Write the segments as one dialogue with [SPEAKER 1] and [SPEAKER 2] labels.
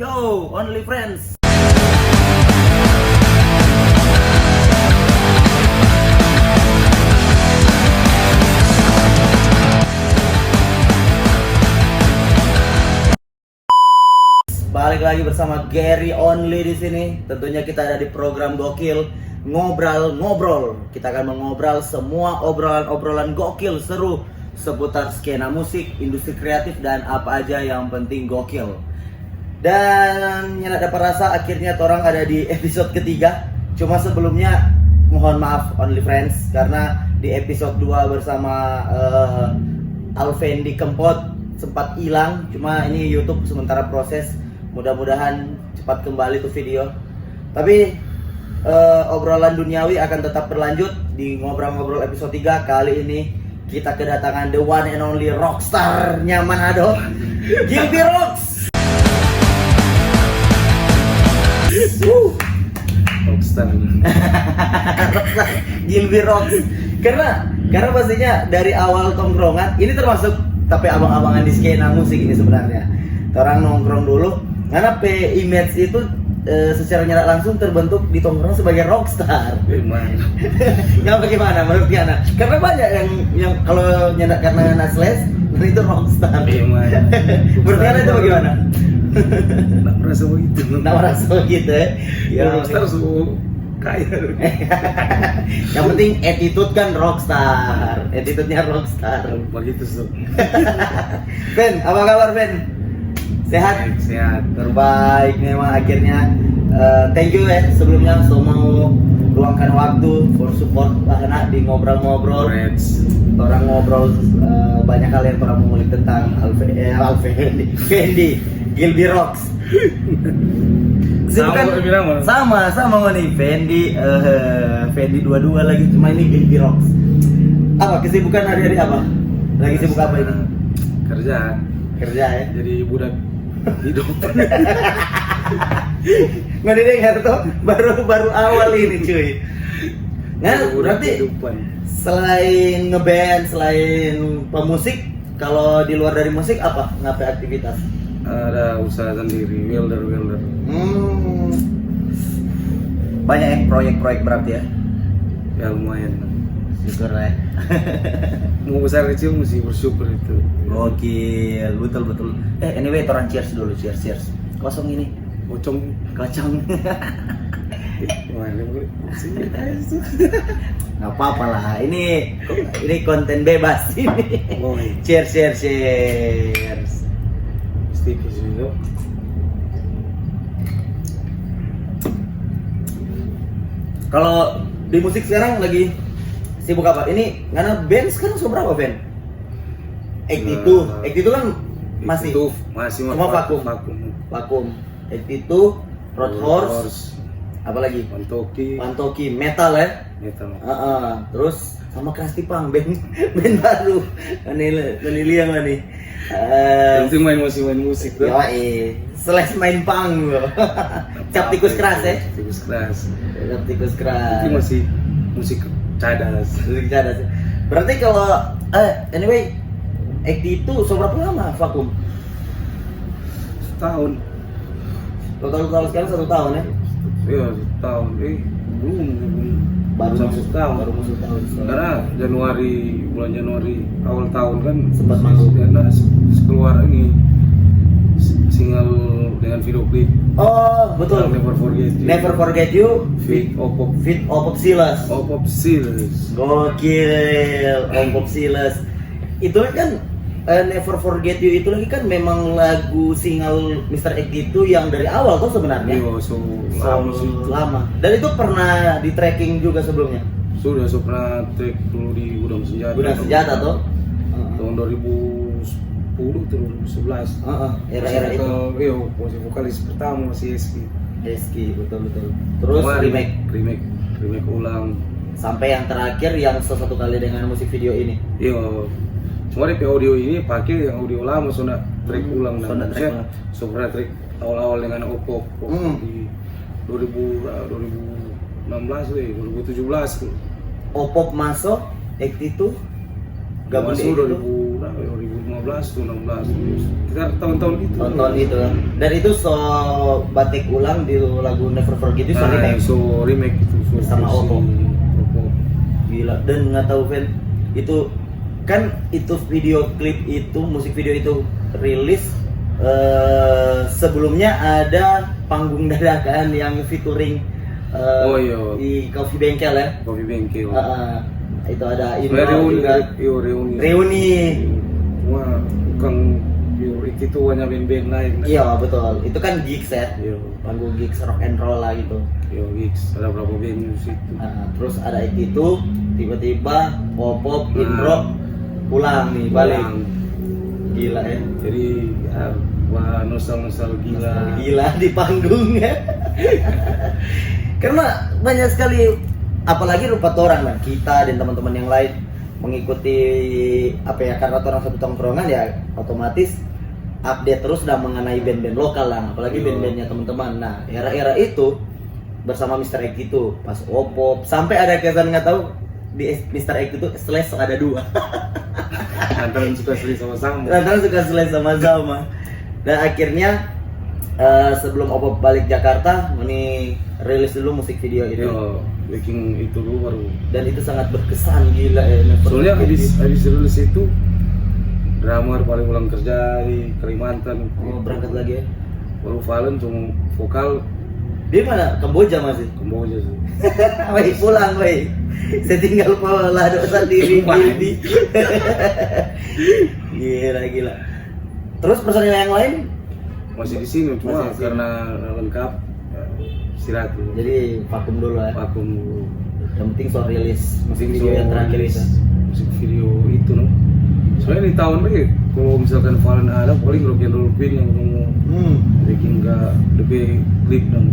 [SPEAKER 1] Yo, Only Friends. Balik lagi bersama Gary Only di sini. Tentunya kita ada di program gokil ngobrol. Kita akan mengobrol semua obrolan gokil seru seputar skena musik, industri kreatif dan apa aja yang penting gokil. Dan yang dapat rasa akhirnya orang ada di episode ketiga. Cuma sebelumnya mohon maaf Only Friends karena di episode 2 bersama Alfendi Kempot sempat hilang. Cuma ini YouTube sementara proses. Mudah-mudahan cepat kembali tuh video. Tapi obrolan duniawi akan tetap berlanjut di ngobrol-ngobrol episode 3. Kali ini kita kedatangan the one and only rockstar-nya Manado, Gilby Rocks.
[SPEAKER 2] Rockstar.
[SPEAKER 1] Gilby Rocks. Karena pastinya dari awal tongkrongan ini termasuk tapi abang-abangan di skena musik ini sebenarnya. Orang nongkrong dulu karena image itu secara nyata langsung terbentuk di tongkrongan sebagai rockstar.
[SPEAKER 2] Gimana?
[SPEAKER 1] Nggak bagaimana menurut Kiana? Karena banyak yang kalau nyandak karena Nasles itu rockstar.
[SPEAKER 2] Gimana?
[SPEAKER 1] Menurut Kiana itu bagaimana?
[SPEAKER 2] Nggak merasa begitu.
[SPEAKER 1] Nggak merasa begitu ya? Ya
[SPEAKER 2] rockstar semua kaya.
[SPEAKER 1] Yang penting attitude kan rockstar. Attitude-nya rockstar.
[SPEAKER 2] Begitu tuh.
[SPEAKER 1] Ben, apa kabar Ben? Sehat?
[SPEAKER 2] Sehat.
[SPEAKER 1] Terbaik memang akhirnya. Thank you ya sebelumnya so mau luangkan waktu for support Bahana di ngobrol-ngobrol. Orang ngobrol banyak hal yang orang mengulik tentang Fendi, Gilby Rocks. Sama nih Fendi dua-dua lagi, cuma ini Gilby Rocks. Apa kesibukan hari-hari apa? Lagi sibuk apa ini?
[SPEAKER 2] Kerja
[SPEAKER 1] Ya.
[SPEAKER 2] jadi budak hidup.
[SPEAKER 1] Nggak dengar tuh baru awal ini cuy. Nah, berarti selain ngeband, selain pemusik, kalau di luar dari musik apa? Ngapain aktivitas?
[SPEAKER 2] Ada usaha sendiri, welder.
[SPEAKER 1] Banyak ya proyek-proyek berarti ya?
[SPEAKER 2] Ya lumayan.
[SPEAKER 1] Syukur ya.
[SPEAKER 2] Mau besar kecil mesti bersyukur itu.
[SPEAKER 1] Gokil, betul. Anyway, orang cheers dulu, cheers. Kosong ini.
[SPEAKER 2] Pocong.
[SPEAKER 1] Kocong. Nggak apa-apa lah, ini konten bebas ini. Cheers.
[SPEAKER 2] Tipis juga.
[SPEAKER 1] Kalau di musik sekarang lagi sibuk apa? Ini karena band sekarang seberapa band? Ekti itu kan masih cuma vakum. Ekti itu Road Horse, apalagi Pantoki metal ya. Terus sama Krusty Punk band baru. Ini yang mana nih?
[SPEAKER 2] Penting main musik tuh.
[SPEAKER 1] Slash main punk loh. Cap tikus keras ya. Tikus keras.
[SPEAKER 2] Itu masih musik cadas.
[SPEAKER 1] Berarti kalau anyway, Ekti itu seberapa lama vakum?
[SPEAKER 2] Setahun.
[SPEAKER 1] Total sekarang 1 tahun ya?
[SPEAKER 2] Iya, 1 tahun. Belum.
[SPEAKER 1] Baru masuk tahun.
[SPEAKER 2] Karena bulan Januari awal tahun kan
[SPEAKER 1] sempat manggung.
[SPEAKER 2] Karena keluar ini single dengan video klip.
[SPEAKER 1] Oh, betul. Never Forget You.
[SPEAKER 2] Fit
[SPEAKER 1] Opop Silas. Gokil, Opop Silas. Itu kan Never Forget You itu lagi kan memang lagu single Mr. X itu yang dari awal tuh sebenarnya.
[SPEAKER 2] Iya,
[SPEAKER 1] lama. Dan itu pernah di tracking juga sebelumnya.
[SPEAKER 2] Sudah pernah track dulu di Gudang
[SPEAKER 1] Senjata tuh.
[SPEAKER 2] Tahun 2010 terus 2011.
[SPEAKER 1] Era itu.
[SPEAKER 2] Iya, posisi vokalis pertama masih
[SPEAKER 1] Eski, betul. Terus
[SPEAKER 2] remake ulang.
[SPEAKER 1] Sampai yang terakhir yang satu kali dengan musik video ini.
[SPEAKER 2] Iya. Cuma di audio ini pakai yang audio lama sudah track ulang dan saya pernah track awal-awal dengan Oppo di 2016 2017.
[SPEAKER 1] Oppo masuk Ekti itu
[SPEAKER 2] gabung di 2015 15 tuh 16 kita tahun-tahun itu.
[SPEAKER 1] Tahun-tahun itu. Dan itu so batik ulang di lagu Never Forget itu so remake.
[SPEAKER 2] So remake itu
[SPEAKER 1] Sama Oppo.
[SPEAKER 2] Oppo.
[SPEAKER 1] Gila. Dan nggak tahu Fen, itu kan itu video klip itu, musik video itu rilis sebelumnya ada panggung dadakan yang featuring
[SPEAKER 2] Iya.
[SPEAKER 1] di Coffee Bengkel ya.
[SPEAKER 2] Coffee Bengkel.
[SPEAKER 1] Itu ada
[SPEAKER 2] reuni
[SPEAKER 1] juga. Reuni.
[SPEAKER 2] Wah, bukan itu hanya band-band lain.
[SPEAKER 1] Iya betul. Itu kan gigs ya.
[SPEAKER 2] Iya.
[SPEAKER 1] Panggung gigs rock and roll lah gitu.
[SPEAKER 2] Iya gigs. Ada berapa band di situ.
[SPEAKER 1] Terus ada itu tiba-tiba pop intro pulang nih balik. Gila ya.
[SPEAKER 2] Jadi ya, wah nostalgia
[SPEAKER 1] Gila di panggung ya. Karena banyak sekali, apalagi rupa orang lah, kita dan teman-teman yang lain mengikuti apa ya, karena orang satu tongkrongan ya otomatis update terus dan mengenai band-band lokal lah, apalagi band-bandnya teman-teman. Nah era-era itu bersama Mr. X itu pas Oppo sampai ada kesan nggak tahu di Mr. X itu slash ada 2.
[SPEAKER 2] Antara suka sering sama-sama.
[SPEAKER 1] Lantaran suka slash sama-sama. Dan akhirnya sebelum Oppo balik Jakarta, ini rilis dulu musik video itu.
[SPEAKER 2] Yo, bikin itu dulu baru.
[SPEAKER 1] Dan itu sangat berkesan gila ya.
[SPEAKER 2] Soalnya habis rilis itu drummer paling ulang kerja di Kalimantan.
[SPEAKER 1] Oh, berangkat lagi ya.
[SPEAKER 2] Baru Valen cuma vokal.
[SPEAKER 1] Dia mana? Kamboja masih.
[SPEAKER 2] Kamboja sih.
[SPEAKER 1] Woi pulang woi. Saya tinggal pola dosa diri ini. Gila. Terus personil yang lain
[SPEAKER 2] Masih di sini cuma
[SPEAKER 1] Masih di sini.
[SPEAKER 2] karena lengkap istirahat dulu.
[SPEAKER 1] jadi vakum dulu ya.
[SPEAKER 2] Vakum dulu.
[SPEAKER 1] Yang penting soal rilis musik
[SPEAKER 2] So,
[SPEAKER 1] video yang terakhir
[SPEAKER 2] rilis
[SPEAKER 1] itu.
[SPEAKER 2] musik video itu no. Soalnya di tahun ini kalau misalkan Valen ada paling Rock and Roll Queen yang mau bikin nggak lebih klip dan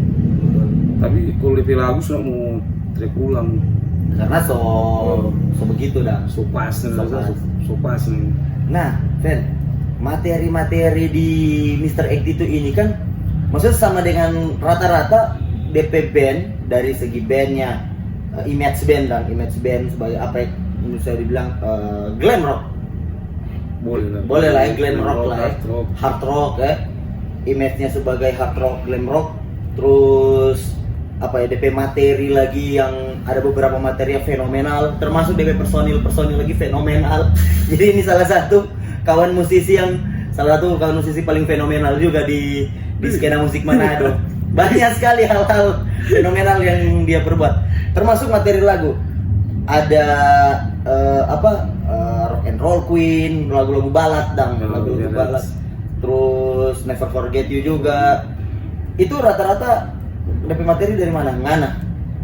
[SPEAKER 2] tapi kalau lebih lagu sudah mau track ulang
[SPEAKER 1] Karena so begitu dah.
[SPEAKER 2] so pas nih.
[SPEAKER 1] Nah, Fen, materi-materi di Mr. X itu ini kan maksudnya sama dengan rata-rata DP band dari segi bandnya, image band sebagai apa yang bisa dibilang glam rock. Boleh lah ya, glam rock lah ya. Hard rock ya. Image-nya sebagai hard rock, glam rock. Terus apa ya, DP materi lagi yang ada beberapa materi yang fenomenal, termasuk DP personil lagi fenomenal. Jadi ini salah satu kawan musisi paling fenomenal juga di skena musik Manado. Banyak sekali hal-hal fenomenal yang dia perbuat, termasuk materi lagu. Ada Rock and Roll Queen, lagu-lagu balad lagu-lagu balad. Terus Never Forget You juga. Itu rata-rata DP materi dari mana? Ngana.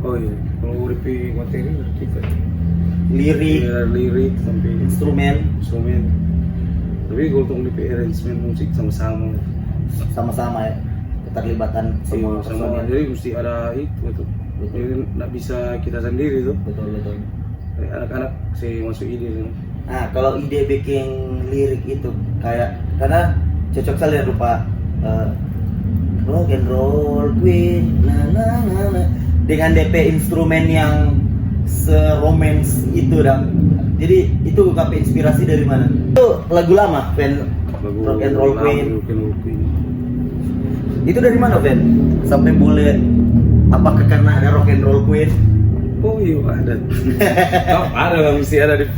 [SPEAKER 2] Oh iya, kalau DP materi kita
[SPEAKER 1] Lirik
[SPEAKER 2] sampai
[SPEAKER 1] instrumen.
[SPEAKER 2] Tapi kalau untuk DP arrangement musik
[SPEAKER 1] sama-sama ya, keterlibatan semua
[SPEAKER 2] sama.
[SPEAKER 1] personil.
[SPEAKER 2] Jadi mesti ada itu. Jadi nggak bisa kita sendiri tuh.
[SPEAKER 1] Betul.
[SPEAKER 2] Anak-anak sih masuk ide tuh.
[SPEAKER 1] Nah, kalau ide bikin lirik itu kayak karena cocok sekali ya rupa Rock and Roll Queen, dengan DP instrumen yang seromance itu dong. Jadi itu KP inspirasi dari mana? Itu lagu lama, Fen. Rock and Roll Queen. Itu dari mana, Fen? Sampai boleh apakah karena ada Rock and Roll Queen?
[SPEAKER 2] Oh iya ada. Ada mesti ada DP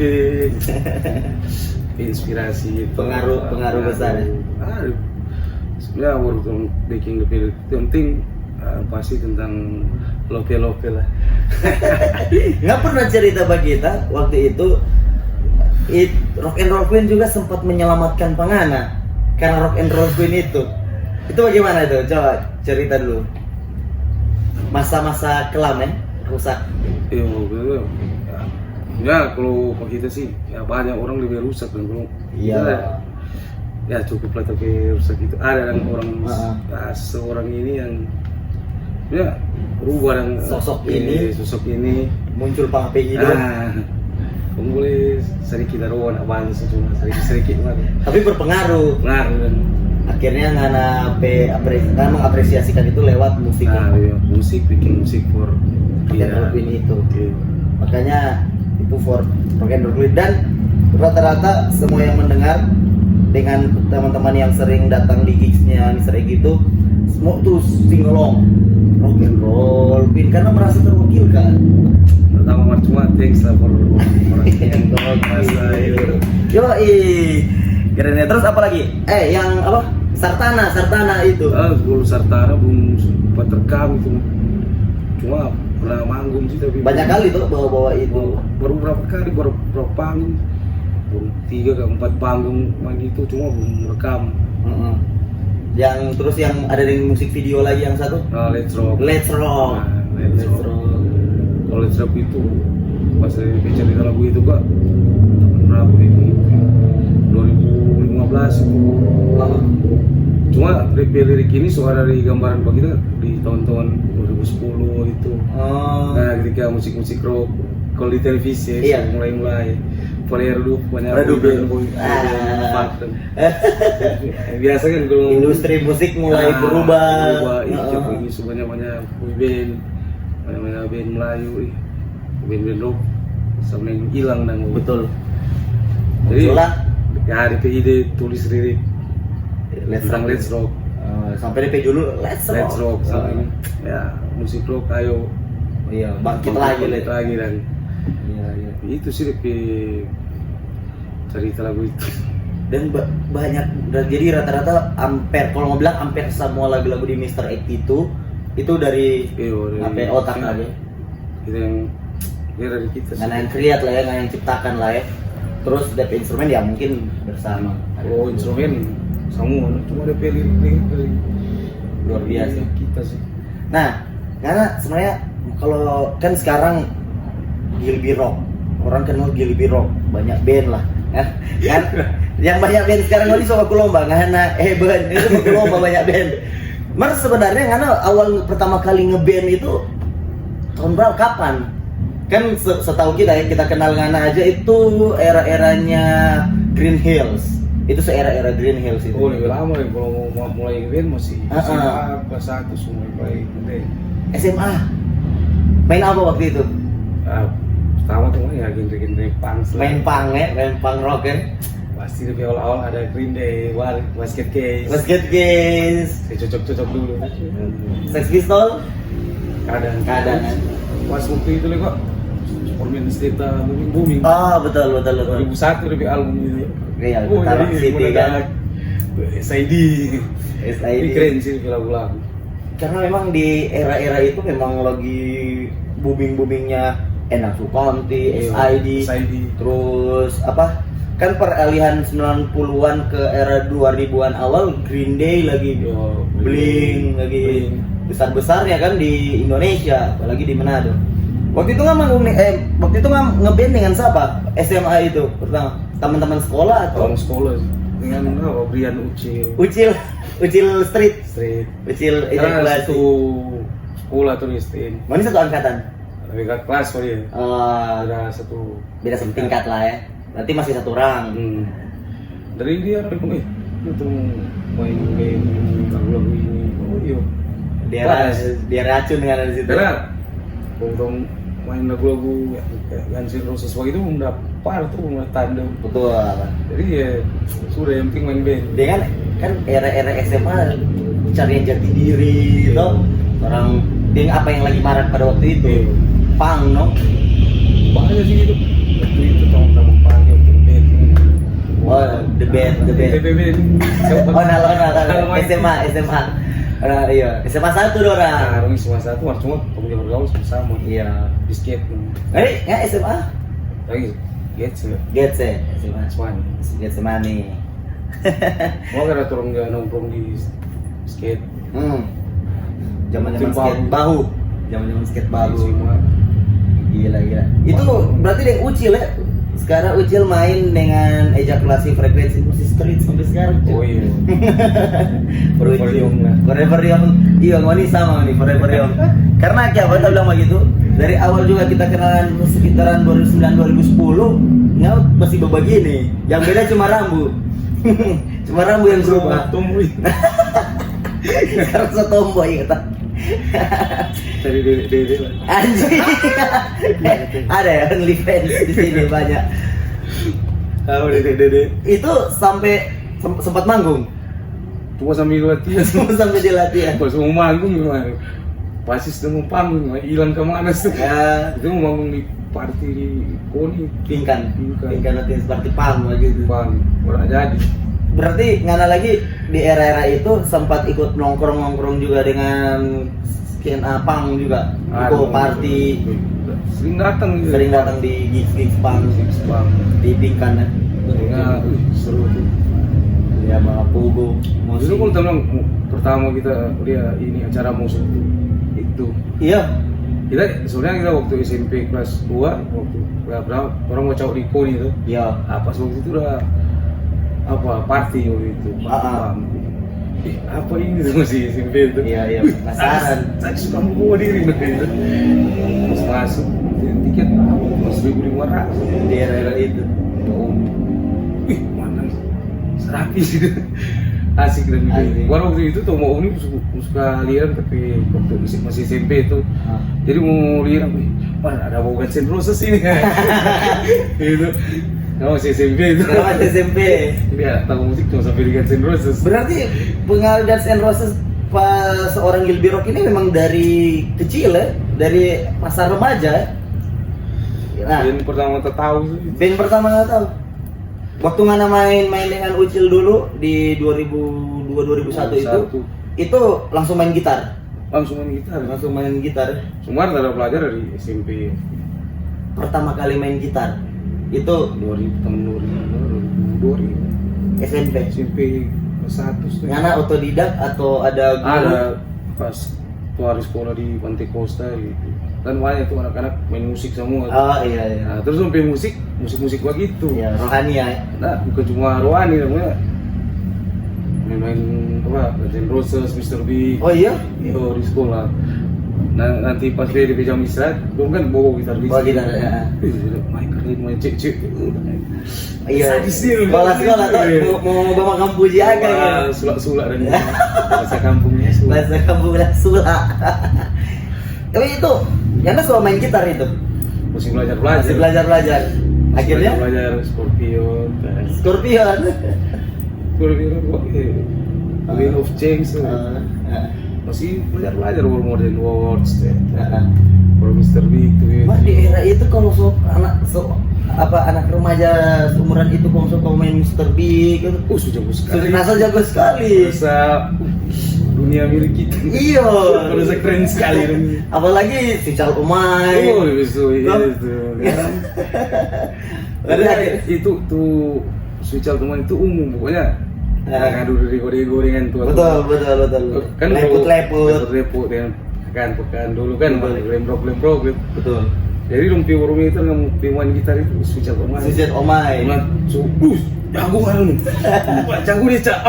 [SPEAKER 2] inspirasi
[SPEAKER 1] Pengaruh besar ya.
[SPEAKER 2] Ada. Sebenarnya waktu bikin DP yang penting pasti tentang lokal lah.
[SPEAKER 1] Nggak pernah cerita bagi kita waktu itu Rock and Roll Queen juga sempat menyelamatkan Pangana karena Rock and Roll Queen itu bagaimana itu? Coba cerita dulu masa-masa kelam ya, rusak.
[SPEAKER 2] Iya betul. Ya kalau kita sih ya banyak orang lebih rusak dan kalau ya cukup lah tapi rusak itu ada yang orang ya, seorang ini yang ya rubah yang
[SPEAKER 1] sosok ini
[SPEAKER 2] muncul
[SPEAKER 1] pangapeng hidup.
[SPEAKER 2] Kamu boleh sedikit daruan apaan sih cuma sedikit lah.
[SPEAKER 1] Tapi berpengaruh.
[SPEAKER 2] Dan
[SPEAKER 1] akhirnya ngana mengapresiasikan itu lewat musik.
[SPEAKER 2] Iya, bikin musik for
[SPEAKER 1] Rock and Roll Queen itu.
[SPEAKER 2] Iya.
[SPEAKER 1] Makanya itu for Rock and Roll Queen dan rata-rata semua yang mendengar dengan teman-teman yang sering datang di gigsnya Mr. Egy itu semua tuh singalong rock and roll Pin karena merasa terwakilkan.
[SPEAKER 2] Pertama cuma thanks lah for orang yang merasa itu.
[SPEAKER 1] Keren ya. Terus apa lagi? Yang apa? Sartana itu.
[SPEAKER 2] Dulu Sartana belum sempat rekam itu. Cuma pernah manggung sih tapi
[SPEAKER 1] Banyak kali tuh bawa-bawa itu.
[SPEAKER 2] Baru berapa kali, baru berapa panggung. Baru 3 ke 4 panggung main itu cuma belum rekam.
[SPEAKER 1] Yang terus yang ada di musik video lagi yang satu?
[SPEAKER 2] Let's Rock.
[SPEAKER 1] Let's Rock.
[SPEAKER 2] Let's Rock. Kalau Let's Rock itu pas bicara lagu itu kak tahun berapa itu? 2015 itu. Cuma lirik ini soal dari gambaran bagi kita di tahun-tahun 2010 itu. Nah ketika musik-musik rock kalau di televisi mulai redup banyak biasa kan kalau
[SPEAKER 1] industri musik mulai berubah.
[SPEAKER 2] Ini sebanyak band band Melayu, band rock sama yang hilang dan
[SPEAKER 1] betul.
[SPEAKER 2] Jadi ya di PID tulis lirik tentang Let's Rock.
[SPEAKER 1] Sampai DP dulu Let's Rock.
[SPEAKER 2] Sama ini ya musik rock ayo
[SPEAKER 1] bangkit lagi
[SPEAKER 2] dan itu sih cerita lagu itu.
[SPEAKER 1] Dan banyak jadi rata-rata kalau mau bilang hampir semua lagu-lagu di Mr. Egy itu dari otak aja.
[SPEAKER 2] Itu yang dari kita sih.
[SPEAKER 1] Yang create lah ya, yang ciptakan lah ya. Terus DP instrumen ya mungkin bersama.
[SPEAKER 2] Instrumen semua cuma DP lirik
[SPEAKER 1] luar biasa
[SPEAKER 2] kita sih.
[SPEAKER 1] Nah, karena sebenarnya kalau kan sekarang Gilby Rock, orang kenal Gilby Rock, banyak band lah, kan? Yang banyak band sekarang ini soal lomba, ngana band itu lomba banyak band. Mas sebenarnya karena awal pertama kali ngeband itu tahun berapa kapan? Kan setahu kita ya, kita kenal ngana aja itu era-eranya Green Hills. Itu era Green Hills itu.
[SPEAKER 2] Lebih lama ya kalau mau mulai ngeband masih SMA kelas 1 semua mulai ngeband. SMA.
[SPEAKER 1] Main apa waktu itu?
[SPEAKER 2] Pertama tuh ya genre punk.
[SPEAKER 1] Main punk rock ya.
[SPEAKER 2] Pasti lebih awal ada Green Day, Basket Case. Saya cocok dulu.
[SPEAKER 1] Sex Pistol?
[SPEAKER 2] Kadang. Pas waktu itu kok Superman State booming.
[SPEAKER 1] Betul.
[SPEAKER 2] 2001 lebih album itu.
[SPEAKER 1] Iya, City kan.
[SPEAKER 2] SID. Keren sih lagu-lagu.
[SPEAKER 1] Karena memang di era-era itu memang lagi booming-boomingnya Endang Sukonti, SID. Terus apa? Kan peralihan 90-an ke era 2000-an awal Green Day lagi Blink lagi besar-besarnya kan di Indonesia, apalagi di Manado. Waktu itu nggak ngeband dengan siapa? SMA itu pertama teman-teman sekolah atau?
[SPEAKER 2] Orang sekolah dengan Brian
[SPEAKER 1] Ucil Street. Ucil
[SPEAKER 2] kelas itu sekolah tuh Nistin.
[SPEAKER 1] Mana satu angkatan?
[SPEAKER 2] Beda kelas kok dia. Beda
[SPEAKER 1] satu tingkat lah ya. Berarti masih satu orang.
[SPEAKER 2] Dari dia itu main lagu-lagu ini.
[SPEAKER 1] Dia racun dengan di situ.
[SPEAKER 2] Kalau main lagu-lagu Guns N' Roses itu udah par tuh mulai tandem.
[SPEAKER 1] Betul.
[SPEAKER 2] Jadi ya sudah yang penting main band.
[SPEAKER 1] Dengan kan era SMA cari jati diri toh. Orang dengan apa yang lagi marak pada waktu itu. Punk no.
[SPEAKER 2] Banyak sih itu. Itu teman-teman punk yang band.
[SPEAKER 1] The band. SMA. Iya, SMA 1 orang.
[SPEAKER 2] SMA 1 cuma punya bergaul sama.
[SPEAKER 1] Iya.
[SPEAKER 2] Bisket.
[SPEAKER 1] SMA?
[SPEAKER 2] Lagi Gets
[SPEAKER 1] Mani.
[SPEAKER 2] Mau kira turun dia nongkrong di skate.
[SPEAKER 1] Zaman skate bahu. Zaman skate bahu. Gila. Itu berarti yang Ucil ya. Sekarang Ucil main dengan ejakulasi frekuensi musik street sampai sekarang.
[SPEAKER 2] Iya.
[SPEAKER 1] Forever Young. Iya, ngoni sama nih Forever Young. Karena apa kita bilang begitu? Dari awal juga kita kenalan sekitaran 2009 2010, nggak masih begini. Yang beda cuma rambut. Cuma rambut yang berubah.
[SPEAKER 2] Tomboy.
[SPEAKER 1] Sekarang setomboy kata.
[SPEAKER 2] Dari dede lah.
[SPEAKER 1] Anjing. Ada ya OnlyFans di sini banyak.
[SPEAKER 2] Tahu dede.
[SPEAKER 1] Itu sampai sempat manggung.
[SPEAKER 2] Cuma sambil latihan.
[SPEAKER 1] Sampai di latihan.
[SPEAKER 2] Pas mau manggung gimana? Pasis udah mau panggung, hilang kemana sih?
[SPEAKER 1] Ya,
[SPEAKER 2] Itu mau manggung di party di Koni.
[SPEAKER 1] pingkan latihan seperti pang gitu.
[SPEAKER 2] Pang, orang jadi.
[SPEAKER 1] Berarti ngana lagi di era-era itu sempat ikut nongkrong juga dengan skena pang juga. Ikut party,
[SPEAKER 2] Sering datang gitu.
[SPEAKER 1] sering datang di gigs pang,
[SPEAKER 2] Pang.
[SPEAKER 1] di pingkan ya.
[SPEAKER 2] Ya, seru tuh.
[SPEAKER 1] Ya, sama Pogo, musik.
[SPEAKER 2] Dulu kalau bilang pertama kita lihat ini acara musik itu.
[SPEAKER 1] Iya,
[SPEAKER 2] Sebenarnya kita waktu SMP kelas 2 waktu berapa orang mau cowok di Koni itu.
[SPEAKER 1] iya.
[SPEAKER 2] Pas waktu itu udah party waktu itu. Apa ini tuh masih SMP itu?
[SPEAKER 1] Iya, penasaran.
[SPEAKER 2] Saya suka membawa diri itu. Pas masuk tiket Mas 1.500
[SPEAKER 1] Di era-era itu.
[SPEAKER 2] Mana serapi sih. Asik dan
[SPEAKER 1] Asik.
[SPEAKER 2] gua waktu itu tuh mau ini suka lihat tapi waktu masih SMP itu. Jadi mau lihat, mana ada bau Guns N' Roses ini. Gitu. Kalau masih SMP itu.
[SPEAKER 1] Selamat SMP.
[SPEAKER 2] Dia tahu musik cuma sampai di Guns N' Roses.
[SPEAKER 1] Berarti pengaruh Guns N' Roses pas seorang Gilby Rock ini memang dari kecil ya, dari masa remaja. Nah,
[SPEAKER 2] Yang pertama tahu itu.
[SPEAKER 1] band pertama nggak tahu. Waktu ngana main dengan Ucil dulu di 2002 2001 itu langsung main gitar.
[SPEAKER 2] Langsung main gitar.
[SPEAKER 1] Langsung main gitar.
[SPEAKER 2] Semua ada pelajar dari SMP.
[SPEAKER 1] Pertama kali main gitar itu
[SPEAKER 2] 2000
[SPEAKER 1] SMP.
[SPEAKER 2] SMP kelas 1
[SPEAKER 1] Ngana otodidak atau ada guru?
[SPEAKER 2] ada pas tuh hari sekolah di Pantai Costa gitu. Dan banyak tuh anak-anak main musik semua.
[SPEAKER 1] Oh iya.
[SPEAKER 2] Nah, terus sampai musik gua gitu.
[SPEAKER 1] Iya, rohani ya.
[SPEAKER 2] Nah, bukan cuma rohani namanya. Main Guns N' Roses, Mr. Big.
[SPEAKER 1] Oh iya?
[SPEAKER 2] Itu di sekolah. Nah, nanti pas dia di jam istirahat, gua kan bawa gitar di
[SPEAKER 1] Bawa gitar, ya.
[SPEAKER 2] Main keren, main cek.
[SPEAKER 1] Iya.
[SPEAKER 2] Sadis dia.
[SPEAKER 1] Sekolah tuh mau bawa kampung jaga ya.
[SPEAKER 2] Sulak-sulak dan bahasa kampungnya sulak.
[SPEAKER 1] Bahasa kampung udah sulak. Tapi itu, Yana suka main gitar itu.
[SPEAKER 2] Masih belajar.
[SPEAKER 1] Masih belajar. Akhirnya
[SPEAKER 2] belajar Scorpion.
[SPEAKER 1] Scorpion.
[SPEAKER 2] Scorpion gua Wind of Change tuh. Masih belajar War Modern Words deh. War Mr. Big tuh.
[SPEAKER 1] Mas di era itu kalau anak remaja seumuran itu kalau suka main Mr. Big itu
[SPEAKER 2] Jago sekali.
[SPEAKER 1] Nasa jago sekali.
[SPEAKER 2] Rasa dunia milik kita.
[SPEAKER 1] Iya.
[SPEAKER 2] Rasa keren sekali.
[SPEAKER 1] Apalagi si Cal Umay.
[SPEAKER 2] Itu. Itu tuh Suical teman itu umum pokoknya. Ngadu dari gorengan tuh.
[SPEAKER 1] Betul.
[SPEAKER 2] Kan
[SPEAKER 1] Leput.
[SPEAKER 2] ya kan pekan dulu kan lembrok.
[SPEAKER 1] Betul.
[SPEAKER 2] Jadi rumpi warung itu nggak main gitar itu Suical teman.
[SPEAKER 1] Suicide Omay.
[SPEAKER 2] Jago kan lu. Jago dia cak.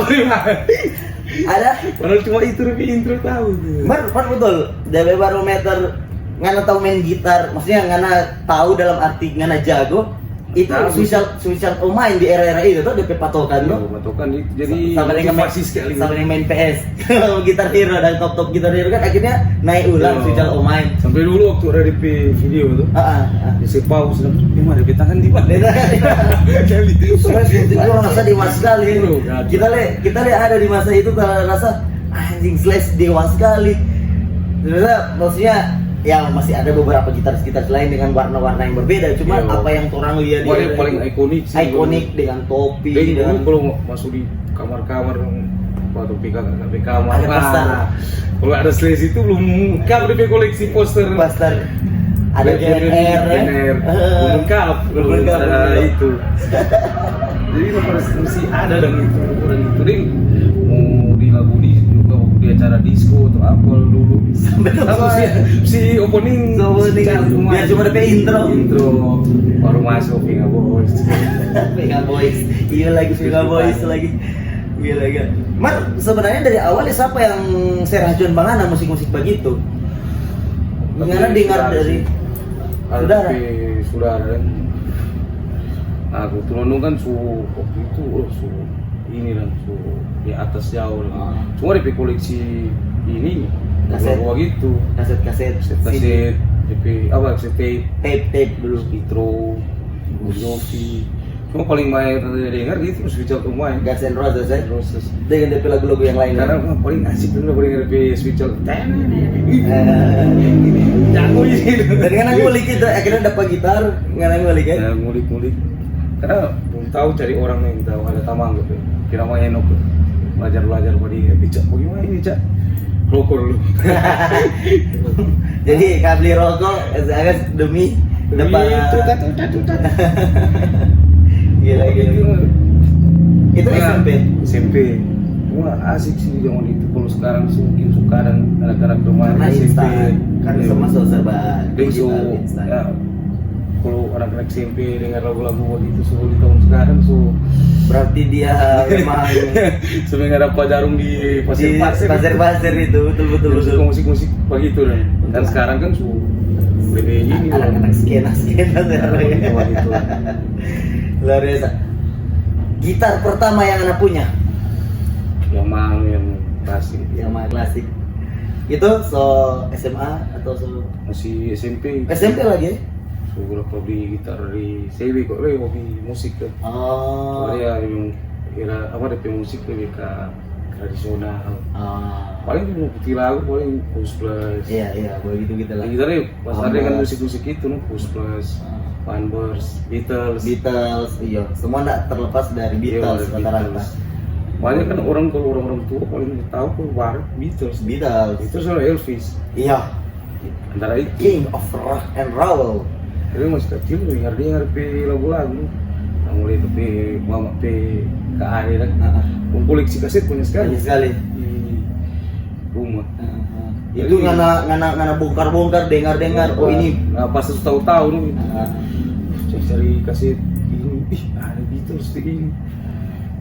[SPEAKER 1] Ada
[SPEAKER 2] Padahal cuma itu intro tahu tuh.
[SPEAKER 1] betul. DB barometer ngana tahu main gitar, maksudnya ngana tahu dalam arti ngana jago. Itu Suicide Omay di era-era itu tuh DP patokan tuh.
[SPEAKER 2] Patokan jadi
[SPEAKER 1] Sampai yang main
[SPEAKER 2] sekali.
[SPEAKER 1] Sampai yang main PS. Gitar Hero dan top Gitar Hero kan akhirnya naik ulang Suicide Omay.
[SPEAKER 2] Sampai dulu waktu ada di video tuh. Di pause dan gimana di tangan di mana? Kali.
[SPEAKER 1] Itu rasa dewasa sekali. Kita lihat ada di masa itu rasa anjing slash dewa sekali. Ternyata maksudnya ya masih ada beberapa gitar lain dengan warna-warna yang berbeda. Cuma apa yang orang lihat
[SPEAKER 2] dia paling ikonik sih.
[SPEAKER 1] Ikonik dengan topi.
[SPEAKER 2] Dan kalau masuk di kamar-kamar atau kamar.
[SPEAKER 1] Ada poster.
[SPEAKER 2] Kalau ada slash itu belum lengkap di koleksi poster.
[SPEAKER 1] Ada GNR.
[SPEAKER 2] Lengkap kalau ada itu. Jadi masih ada dan itu ding mau di lagu di juga waktu di acara disco atau apa dulu sampai si opening
[SPEAKER 1] biar cuma ada
[SPEAKER 2] intro baru masuk Venga Boys
[SPEAKER 1] iya lagi gila Mar sebenarnya dari awal siapa yang serahjon banget musik-musik begitu mengenai dengar dari saudara aku tuh kan waktu itu ini dan di atas jauh cuma di koleksi ini kaset gitu kaset DP tape dulu intro Jovi
[SPEAKER 2] Cuma paling banyak dengar gitu Switch Out main.
[SPEAKER 1] Guns N' Roses ya.
[SPEAKER 2] Roses.
[SPEAKER 1] Dengan DP lagu-lagu yang lain.
[SPEAKER 2] Karena paling asik dulu paling DP Switch Out. Jago gitu.
[SPEAKER 1] Dan kan aku ngulik itu, akhirnya dapat gitar, nggak ngulik ya?
[SPEAKER 2] Ya ngulik. Karena belum tahu cari orang yang tahu ada tamang gitu. Kira main Enok. Belajar pada dia. Bicak, bagaimana ini Cak? Rokok dulu.
[SPEAKER 1] Jadi kau beli rokok, saya demi dapat.
[SPEAKER 2] Tutat.
[SPEAKER 1] Gila. Itu
[SPEAKER 2] SMP. Cuma asik sih zaman itu. Kalau sekarang sih mungkin suka dan anak-anak bermain
[SPEAKER 1] Karena
[SPEAKER 2] SMP.
[SPEAKER 1] instan, karena semua serba
[SPEAKER 2] digital
[SPEAKER 1] instan.
[SPEAKER 2] Ya, kalau anak-anak SMP dengar lagu-lagu begitu di tahun sekarang
[SPEAKER 1] Berarti dia memang
[SPEAKER 2] sering ada jarum di
[SPEAKER 1] pasir itu betul.
[SPEAKER 2] Musik begitu dan sekarang kan lebih ini
[SPEAKER 1] anak-anak skena sekarang ya.
[SPEAKER 2] Begitu.
[SPEAKER 1] Luar biasa. Gitar pertama yang anak punya
[SPEAKER 2] yang klasik.
[SPEAKER 1] Yang mah klasik. Itu SMA atau
[SPEAKER 2] masih SMP
[SPEAKER 1] lagi ya?
[SPEAKER 2] Berapa beli gitar di CB kok hobi musik kan. Dia kira DP musik lebih ke tradisional. Paling cuma putih lagu paling Push Plus.
[SPEAKER 1] Iya, boleh gitu lah.
[SPEAKER 2] Gitarnya pas ada dengan musik-musik itu Push Plus, Funburst, Beatles,
[SPEAKER 1] iya. Semua enggak terlepas dari Beatles rata-rata.
[SPEAKER 2] Banyak kan kalau orang tua paling tahu tuh baru Beatles. Itu soal Elvis.
[SPEAKER 1] Iya.
[SPEAKER 2] Antara itu
[SPEAKER 1] King of Rock and Roll.
[SPEAKER 2] Jadi masih kecil dengar lagu-lagu. Mulai tapi mama ke hari kan. Koleksi kaset punya sekali. Di rumah.
[SPEAKER 1] Itu ngana bongkar dengar. Oh ini.
[SPEAKER 2] Nah, pas tahu-tahu nih. Cari kaset ini. Ada Beatles ini.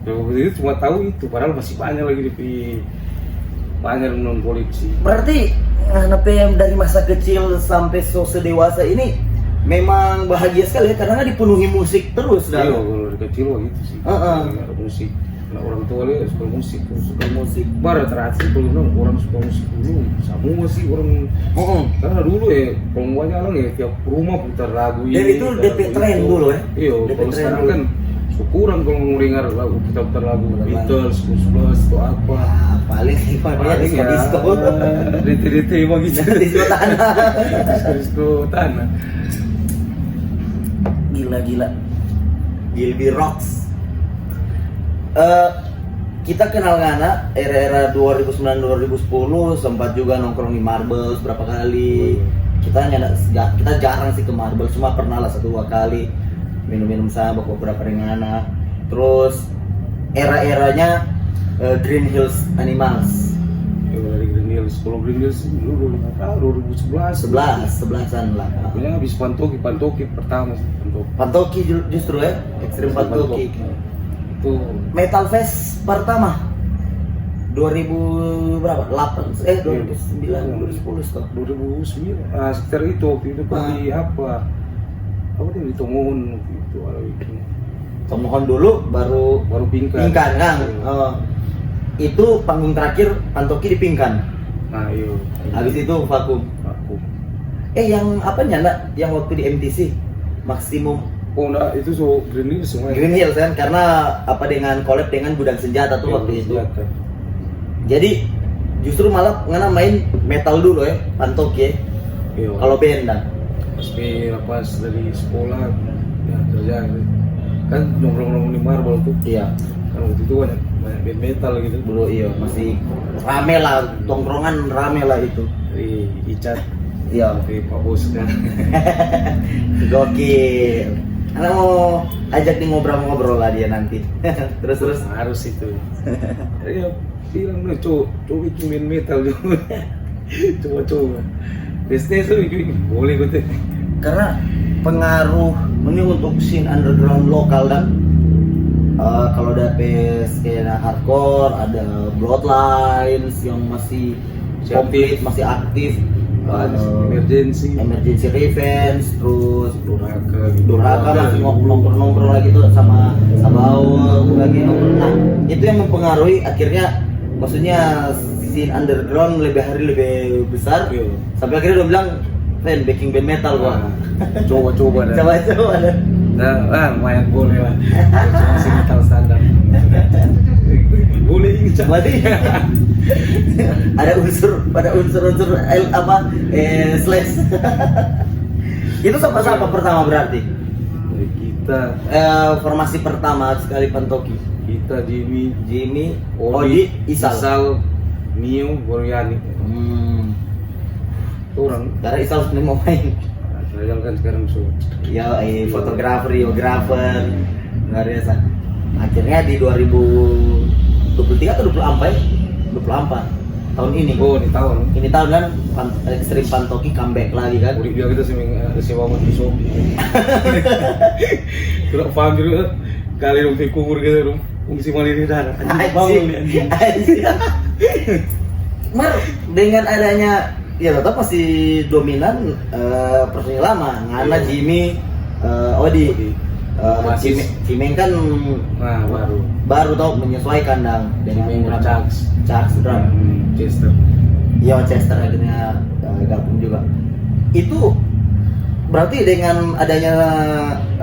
[SPEAKER 2] Itu cuma tahu itu, padahal masih banyak lagi banyak non koleksi.
[SPEAKER 1] Berarti anak yang dari masa kecil sampai sedewasa ini memang bahagia sekali ya karena dipenuhi musik terus.
[SPEAKER 2] Iya, kalau dari kecil gitu sih. Ada musik. Nah, orang tua dia suka musik. Baru terakhir kalau orang suka musik dulu, semua sih orang. Karena dulu ya, kalau banyak orang ya tiap rumah putar lagu ini.
[SPEAKER 1] Dan itu DP tren dulu ya.
[SPEAKER 2] Iya, kalau sekarang kan kurang kalau mau dengar lagu kita putar lagu Beatles, Push Plus atau apa.
[SPEAKER 1] Paling disco.
[SPEAKER 2] DT begitu. Disco tanah.
[SPEAKER 1] Gila. Gilby Rocks. Kita kenal Ngana era 2009-2010 sempat juga nongkrong di Marbles berapa kali. Kita jarang sih ke Marbles, cuma pernah lah 1-2 kali minum sama beberapa dengan terus era-eranya Green Hills Animals.
[SPEAKER 2] Dari Green Hills, kalau Green Hills dulu
[SPEAKER 1] 11-an lah.
[SPEAKER 2] Punya habis Pantoki pertama sih
[SPEAKER 1] Pantoki justru ya, Extreme Pantoki.
[SPEAKER 2] Itu
[SPEAKER 1] Metal Fest pertama 2000 berapa? 2009 2010 toh.
[SPEAKER 2] 2009. Sekitar itu waktu itu di apa dia di Tomohon gitu
[SPEAKER 1] Tomohon dulu baru Pingkan kan. Itu panggung terakhir Pantoki di Pingkan.
[SPEAKER 2] Nah, iya.
[SPEAKER 1] Habis itu vakum. Yang apanya enggak? Yang waktu di MTC Maximum.
[SPEAKER 2] Oh, enggak, itu Green Hills semua.
[SPEAKER 1] Green Hills kan karena dengan collab dengan Gudang Senjata tuh waktu itu. Jadi justru malah ngana main metal dulu ya, Pantoki ya.
[SPEAKER 2] Iya.
[SPEAKER 1] Kalau band dah.
[SPEAKER 2] Pas dari sekolah ya kerja kan nongkrong di Marble tuh.
[SPEAKER 1] Iya.
[SPEAKER 2] Kan waktu itu banyak band metal gitu.
[SPEAKER 1] Dulu iya masih rame lah, tongkrongan rame lah itu.
[SPEAKER 2] Dari Icat.
[SPEAKER 1] Iya.
[SPEAKER 2] Dari Pak Bos kan.
[SPEAKER 1] Gokil. Anak mau ajak nih ngobrol-ngobrol lah dia nanti. terus
[SPEAKER 2] harus itu. Ya bilang lu coba main metal dulu. Coba. Bisnis tuh boleh gitu.
[SPEAKER 1] Karena pengaruh ini untuk scene underground lokal dan kalau ada skena hardcore, ada Bloodlines yang masih komplit, masih aktif. Emergency Revenge, terus Durhaka masih nongkrong lagi tuh sama Sabau lagi nongkrong. Nah itu yang mempengaruhi akhirnya, maksudnya scene underground lebih besar. Sampai akhirnya udah bilang, "Fan backing band metal gua."
[SPEAKER 2] Coba. Nah, lumayan boleh lah. Masih metal standar. Boleh ini Cak.
[SPEAKER 1] Berarti ada unsur slash. Itu siapa pertama berarti?
[SPEAKER 2] Kita
[SPEAKER 1] Formasi pertama sekali Pantoki.
[SPEAKER 2] kita Jimmy,
[SPEAKER 1] Odi, Isal.
[SPEAKER 2] Mio, Boryani. Orang
[SPEAKER 1] Karena Isal sudah mau main.
[SPEAKER 2] Saya kan sekarang
[SPEAKER 1] Ya, fotografer, videografer, luar biasa. Akhirnya di 2023 atau 24 ya? 24 tahun ini.
[SPEAKER 2] Oh, di tahun.
[SPEAKER 1] Ini tahun kan Ekstrim Pantoki comeback lagi kan?
[SPEAKER 2] Udah dia kita si Wawan di Shopee. Tidak paham juga kali dong kubur gitu dong. Fungsi mandiri darah. Bangun nih anjing.
[SPEAKER 1] Mar, dengan adanya ya tetap masih dominan personil lama. Ngana Jimmy, Odi. Cimeng kan
[SPEAKER 2] Nah,
[SPEAKER 1] baru tau menyesuaikan dengan
[SPEAKER 2] Chucks
[SPEAKER 1] drum.
[SPEAKER 2] Chester.
[SPEAKER 1] Iya, Chester akhirnya gabung juga. Itu berarti dengan adanya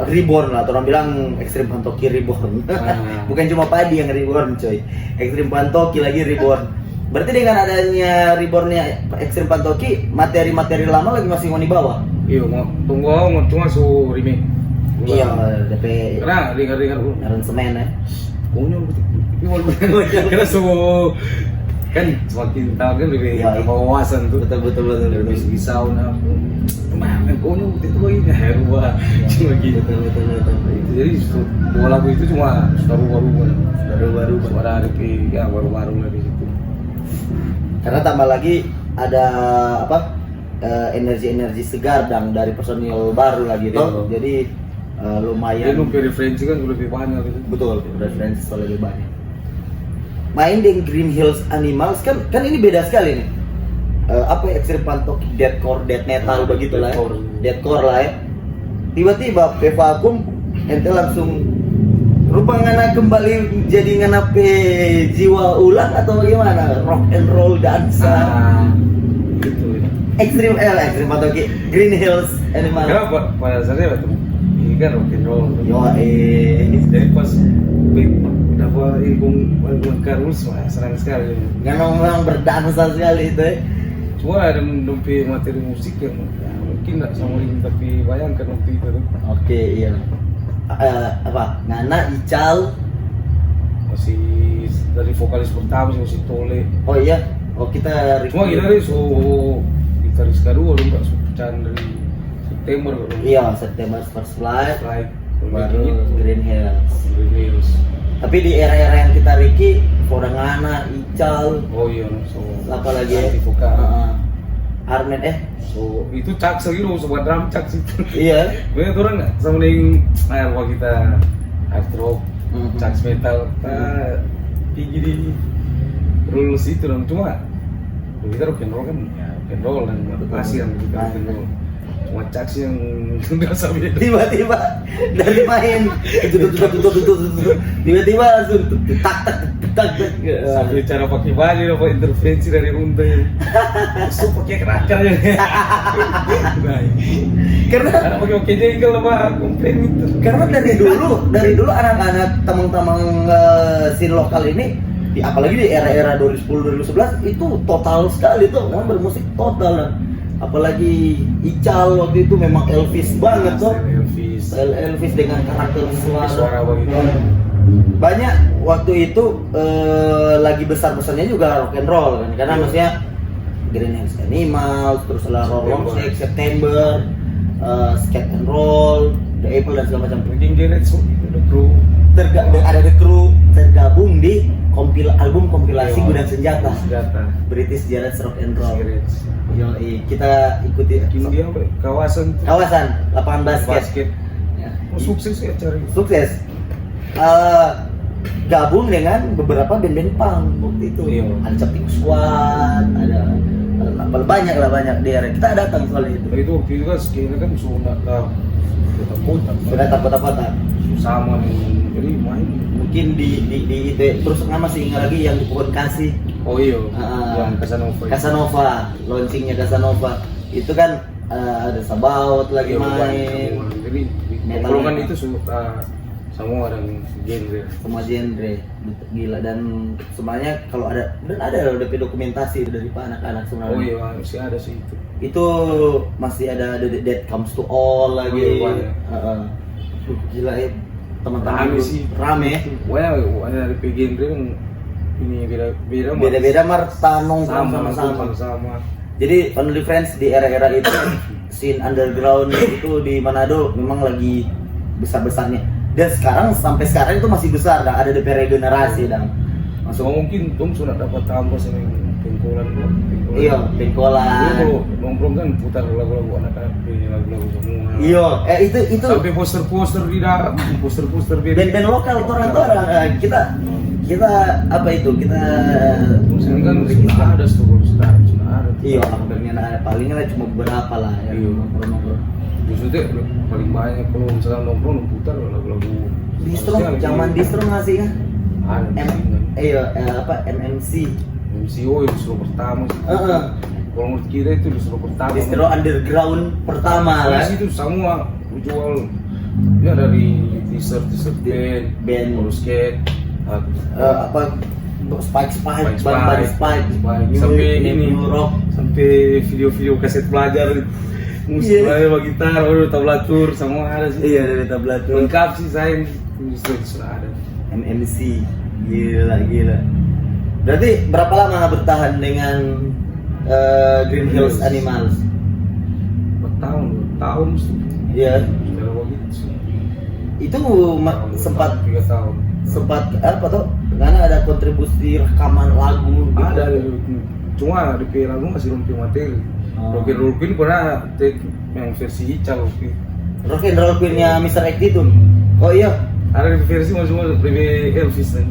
[SPEAKER 1] reborn lah, orang bilang Ekstrim Pantoki reborn. Bukan cuma Padi yang reborn coy, Ekstrim Pantoki lagi reborn. Berarti dengan adanya rebornnya Ekstrim Pantoki, materi-materi lama lagi masih mau dibawa.
[SPEAKER 2] Iya, mau cuma su remake.
[SPEAKER 1] Iya, DP
[SPEAKER 2] Karena ringan-ringan
[SPEAKER 1] aransemen ya.
[SPEAKER 2] konyol karena su kan semakin tahu kan lebih
[SPEAKER 1] Iya,
[SPEAKER 2] wawasan tuh.
[SPEAKER 1] Betul.
[SPEAKER 2] Lebih bisa apa kemarin konyol itu lagi herua cuma gitu.
[SPEAKER 1] Betul.
[SPEAKER 2] Jadi dua lagu itu cuma baru suara dari ya baru dari situ.
[SPEAKER 1] Karena tambah lagi ada energi segar dari personil baru lagi tuh.
[SPEAKER 2] Iya.
[SPEAKER 1] Jadi lumayan.
[SPEAKER 2] Jadi referensi kan lebih banyak gitu.
[SPEAKER 1] Betul, referensi lebih banyak. Main di Green Hills Animals kan ini beda sekali nih. Ekstrim Pantoki deathcore, death metal begitu lah ya. Deathcore lah ya. Tiba-tiba Pevakum ente langsung rupa ngana kembali jadi ngana jiwa ulang atau gimana? Rock and roll dansa.
[SPEAKER 2] Gitu.
[SPEAKER 1] Ekstrim Pantoki Green Hills Animals.
[SPEAKER 2] Kenapa pada dasarnya waktu ini kan rock and roll. Jadi pas dapat ilmu karus mah senang sekali.
[SPEAKER 1] Memang berdansa sekali itu ya.
[SPEAKER 2] Cuma ada mendompi materi musik yang mungkin nggak sama ini tapi bayangkan waktu itu tuh.
[SPEAKER 1] Oke, iya. Nana, Ical.
[SPEAKER 2] Masih dari vokalis pertama masih Tole.
[SPEAKER 1] Oh iya. Oh kita
[SPEAKER 2] Cuma kita dari gitaris kedua dong nggak pecahan dari September kok.
[SPEAKER 1] Iya, September First Flight. Baru
[SPEAKER 2] Green Hills.
[SPEAKER 1] Tapi di era-era yang kita Ricky, Ngana, Ical.
[SPEAKER 2] Oh iya,
[SPEAKER 1] Apa lagi ya?
[SPEAKER 2] Vokal.
[SPEAKER 1] Armen
[SPEAKER 2] So itu cak lagi dong, sobat drum cak sih.
[SPEAKER 1] Iya.
[SPEAKER 2] Banyak orang nggak sama dengan kalau kita hard rock, cak metal, tinggi di rules itu dong. Cuma kita rock and roll kan, ya rock and roll dan pasti kan kita rock and roll. Cuma cak sih yang nggak sampai.
[SPEAKER 1] Tiba-tiba dari main, tiba-tiba langsung tak.
[SPEAKER 2] Sambil cara pakai baju, apa intervensi dari unta. So pakai kerakar ya. Karena pakai jengkel apa komplain itu.
[SPEAKER 1] Karena dari dulu anak-anak tamang-tamang scene lokal ini, apalagi di era-era 2010-2011 itu total sekali tuh, memang bermusik total. Apalagi Ical waktu itu memang Elvis banget tuh. Elvis dengan karakter suara
[SPEAKER 2] begitu.
[SPEAKER 1] Banyak waktu itu lagi besar-besarnya juga rock and roll kan, karena maksudnya Green Hills Animals, terus Rolling Shake, September, Skate and Roll, The Apple dan segala macam.
[SPEAKER 2] King Janet so The Crew.
[SPEAKER 1] Ada The Crew tergabung di album kompilasi Gudang Senjata. British Janet Rock and Roll. Yoi, kita ikuti
[SPEAKER 2] dia kawasan
[SPEAKER 1] lapangan basket.
[SPEAKER 2] Ya. Sukses ya cari.
[SPEAKER 1] Sukses. Gabung dengan beberapa band-band punk waktu itu.
[SPEAKER 2] Iya.
[SPEAKER 1] Ancepting Squad, ada banyak di era kita datang soalnya itu.
[SPEAKER 2] Itu waktu itu kan skena kan sudah
[SPEAKER 1] kota-kota.
[SPEAKER 2] Sama nih, jadi main.
[SPEAKER 1] Mungkin di itu terus masih ingat lagi yang di Pohon Kasih.
[SPEAKER 2] Oh iya, yang
[SPEAKER 1] Casanova, launchingnya Casanova. Itu kan ada Sabaut lagi main.
[SPEAKER 2] Jadi Tongkrongan itu suka semua dan genre.
[SPEAKER 1] Semua genre, gila. Dan sebenarnya kalau ada udah dokumentasi dari anak-anak sebenarnya.
[SPEAKER 2] Oh iya, masih ada sih itu.
[SPEAKER 1] Itu masih ada The Dead Comes to All lagi.
[SPEAKER 2] Oh, iya,
[SPEAKER 1] Gila ya, teman-teman
[SPEAKER 2] rame
[SPEAKER 1] dulu.
[SPEAKER 2] sih.
[SPEAKER 1] Rame.
[SPEAKER 2] Wah, dari genre ini
[SPEAKER 1] Beda-beda Marta nongkrong
[SPEAKER 2] sama.
[SPEAKER 1] Jadi Only Friends di era-era itu scene underground itu di Manado memang lagi besar-besarnya. Dan sampai sekarang itu masih besar, dah ada DP regenerasi dan
[SPEAKER 2] masuk mungkin Tom sudah dapat tambah sering pengkolan.
[SPEAKER 1] Iya, pengkolan.
[SPEAKER 2] Dulu nongkrong kan putar lagu-lagu anak-anak, lagu-lagu semua.
[SPEAKER 1] Iya, itu
[SPEAKER 2] sampai poster-poster di dalam, poster
[SPEAKER 1] band-band lokal orang-orang kita apa itu kita
[SPEAKER 2] kan sudah ada sudah ada.
[SPEAKER 1] Iya, hampirnya ada, palingnya cuma beberapa lah ya. Nongkrong.
[SPEAKER 2] Justru deh paling banyak kalau misalnya nongkrong putar lagu-lagu
[SPEAKER 1] distro, zaman distro ngasih ya. MMC.
[SPEAKER 2] MCO itu distro pertama sih. Kalau menurut kita itu distro pertama.
[SPEAKER 1] Distro underground pertama lah.
[SPEAKER 2] Itu semua jual ya dari t-shirt band, roller skate,
[SPEAKER 1] Spike, sampai
[SPEAKER 2] ini
[SPEAKER 1] rock,
[SPEAKER 2] sampai video-video kaset pelajar. Musik bagi gitar, tablatur, semua ada sih.
[SPEAKER 1] Iya, ada tablatur.
[SPEAKER 2] Lengkap sih saya, itu sudah ada.
[SPEAKER 1] MMC, gila. Berarti berapa lama bertahan dengan Green Hills Animals?
[SPEAKER 2] Bertahun sih.
[SPEAKER 1] Iya.
[SPEAKER 2] Sudah begitu sih.
[SPEAKER 1] Itu sempat
[SPEAKER 2] 3 tahun.
[SPEAKER 1] Sempat apa tuh? Karena ada kontribusi rekaman lagu.
[SPEAKER 2] Ada, cuma di lagu masih belum materi. Rock and Roll Queen pernah take yang versi Ical.
[SPEAKER 1] Rock and Roll Queen-nya Mr. X itu. Oh iya,
[SPEAKER 2] ada versi semua dari Elvis kan.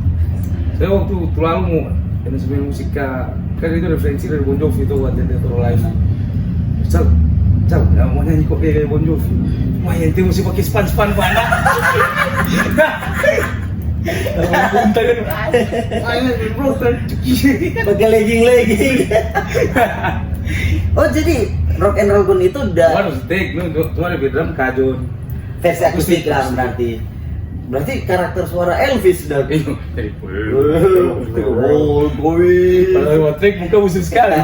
[SPEAKER 2] Saya waktu lalu mau karena sebenarnya musik kan itu referensi dari Bon Jovi itu buat Teater Live. Cal, nggak mau nyanyi kok kayak Bon Jovi. Wah, yang itu musik pakai span banget. Bunta kan. Ayo bro,
[SPEAKER 1] pakai legging. Oh jadi Rock and Roll Queen itu udah
[SPEAKER 2] harus take cuma lebih drum kajun
[SPEAKER 1] versi akustik lah berarti karakter suara Elvis dah.
[SPEAKER 2] Jadi
[SPEAKER 1] boy
[SPEAKER 2] kalau take muka busuk sekali.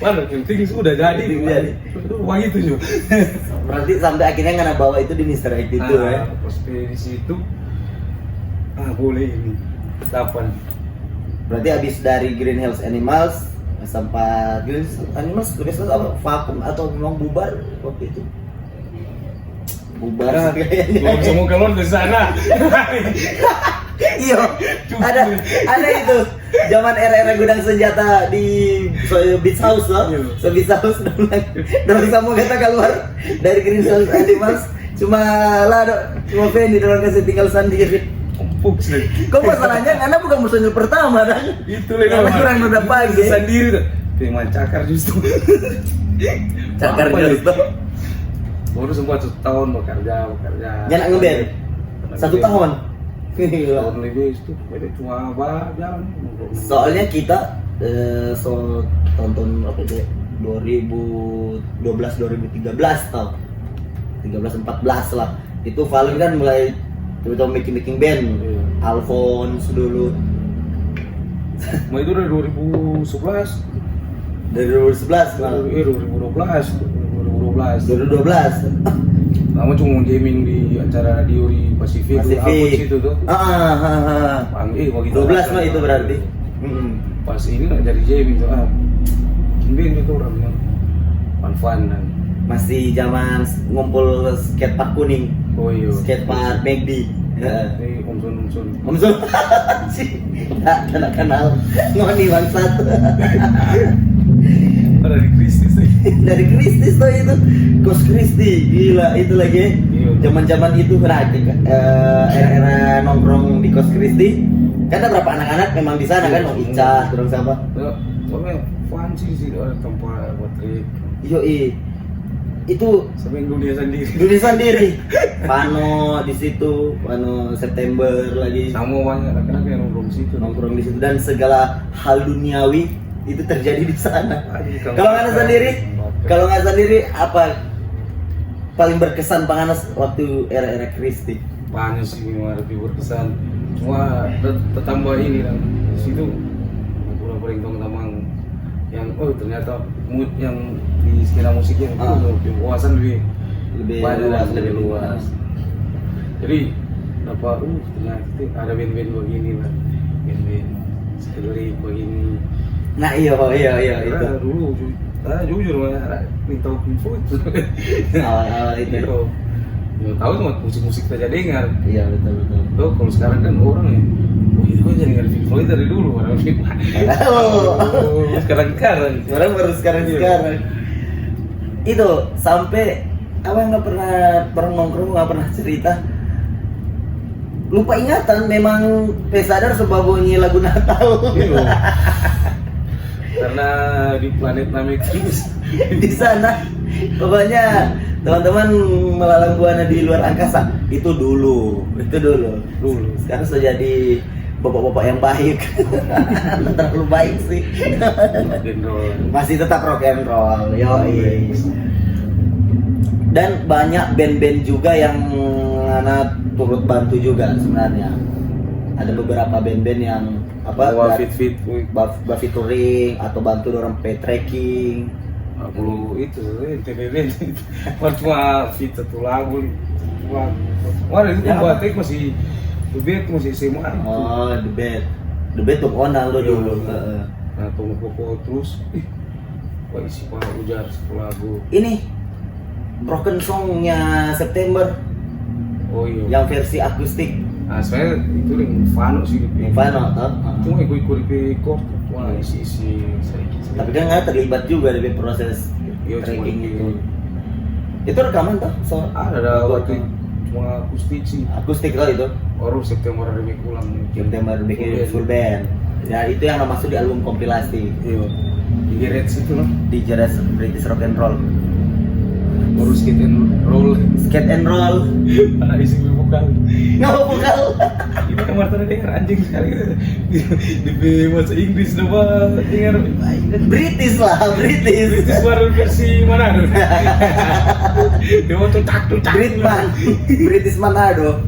[SPEAKER 2] Mana penting sudah jadi wah itu juga.
[SPEAKER 1] Berarti sampai akhirnya nggak bawa itu di Mr. X itu ya.
[SPEAKER 2] Pas di situ boleh ini kapan.
[SPEAKER 1] Berarti habis dari Green Hills Animals sempat Green Hills Animals apa vakum atau memang bubar waktu itu? Bubar
[SPEAKER 2] belum semua keluar dari sana.
[SPEAKER 1] Iya, ada itu zaman era gudang senjata di Beach House loh. Beach House dan kamu kata keluar dari Green Hills Animals cuma Fendi dorong kasih tinggal sendiri. Kok masalahnya karena bukan musuhnya pertama kan?
[SPEAKER 2] Itu lagi
[SPEAKER 1] kurang udah pagi
[SPEAKER 2] sendiri tuh. Memang cakar justru.
[SPEAKER 1] Cakar justru.
[SPEAKER 2] Baru sempat 1 tahun bekerja.
[SPEAKER 1] Jangan ngeband. 1 tahun.
[SPEAKER 2] Tahun lebih itu, beda cuma jalan.
[SPEAKER 1] Soalnya kita tonton apa itu 2012 2013 tau. 13 14 lah. Itu Valen kan mulai coba making band. Alphonse dulu.
[SPEAKER 2] Itu dari 2011.
[SPEAKER 1] Dari 2011 lah.
[SPEAKER 2] 2012. Lama cuma jamming di acara radio di Pasifik. Itu tuh.
[SPEAKER 1] Begitu. 12 mah itu berarti.
[SPEAKER 2] Pas ini nggak jadi jamming tuh. Band itu orangnya fun dan
[SPEAKER 1] masih zaman ngumpul skatepark kuning.
[SPEAKER 2] Oh iya.
[SPEAKER 1] Skatepark McD.
[SPEAKER 2] Ini Om Sun.
[SPEAKER 1] Tidak kenal. Ngoni bangsat.
[SPEAKER 2] Dari Kristis
[SPEAKER 1] Dari Kristis tuh itu. Kos Kristi, gila itu lagi. Zaman-zaman itu era nongkrong di Kos Kristi. Kan ada berapa anak-anak memang di sana kan, Ica, terus siapa?
[SPEAKER 2] Soalnya fun sih ada tempat buat trip.
[SPEAKER 1] Itu
[SPEAKER 2] sampai dunia sendiri. Pano di situ, Pano September lagi. Sama banyak anak-anak yang nongkrong
[SPEAKER 1] di situ dan segala hal duniawi itu terjadi di sana. Kalau nggak sendiri apa paling berkesan Panganas waktu era-era Kristi?
[SPEAKER 2] Banyak sih memang lebih berkesan. Cuma tetambah ini kan di situ kurang paling teman-teman yang ternyata mood yang di skena musik yang lebih wawasan lebih banyak lebih luas. Jadi ternyata ada band-band begini lah, band-band skelerik begini.
[SPEAKER 1] Nah iya itu
[SPEAKER 2] Dulu jujur mah minta info itu
[SPEAKER 1] awal-awal itu.
[SPEAKER 2] Ya tahu cuma musik-musik saja dengar.
[SPEAKER 1] Iya betul.
[SPEAKER 2] Tuh kalau sekarang kan orang ya, itu aja dengar Pink Floyd dari dulu orang sekarang
[SPEAKER 1] Orang baru sekarang. Itu sampai apa yang nggak pernah nongkrong, nggak pernah cerita, lupa ingatan memang pesadar sebab bunyi lagu Natal.
[SPEAKER 2] Karena di planet Namekius
[SPEAKER 1] Di sana pokoknya teman-teman melalang buana di luar angkasa itu dulu. Sekarang sudah jadi bapak-bapak yang baik. Nggak terlalu baik sih. Masih tetap rock and roll. Yoi. Dan banyak band-band juga yang anak turut bantu juga sebenarnya. Ada beberapa band-band yang
[SPEAKER 2] fit
[SPEAKER 1] featuring atau bantu dorong pay tracking.
[SPEAKER 2] Aku itu TBB cuma fit satu lagu. Wah itu pembuatnya masih SMA.
[SPEAKER 1] Oh, The Bed tuh onal lo dulu.
[SPEAKER 2] Nah, tunggu pokok terus. Wah isi Pak Ujar satu lagu.
[SPEAKER 1] Ini Broken Song-nya September.
[SPEAKER 2] Oh iya.
[SPEAKER 1] Yang versi akustik.
[SPEAKER 2] Nah, sebenarnya itu yang Vano sih.
[SPEAKER 1] Vano,
[SPEAKER 2] cuma ikut di chord. Wah isi sedikit.
[SPEAKER 1] Tapi kan nggak terlibat juga di proses tracking itu. Itu rekaman tuh?
[SPEAKER 2] Ada waktu cuma akustik sih.
[SPEAKER 1] Akustik loh itu.
[SPEAKER 2] Baru September ada ulang.
[SPEAKER 1] September bikin full band. Ya itu yang masuk di album kompilasi.
[SPEAKER 2] Iya. Di Gerets itu loh.
[SPEAKER 1] Di Gerets British Rock and Roll.
[SPEAKER 2] Baru skate and roll. Ada isi vokal.
[SPEAKER 1] Vokal.
[SPEAKER 2] Ini kamar tadi dengar anjing sekali. Di bahasa Inggris coba dengar.
[SPEAKER 1] British
[SPEAKER 2] Baru versi Manado. Dia mau tutak.
[SPEAKER 1] British Manado.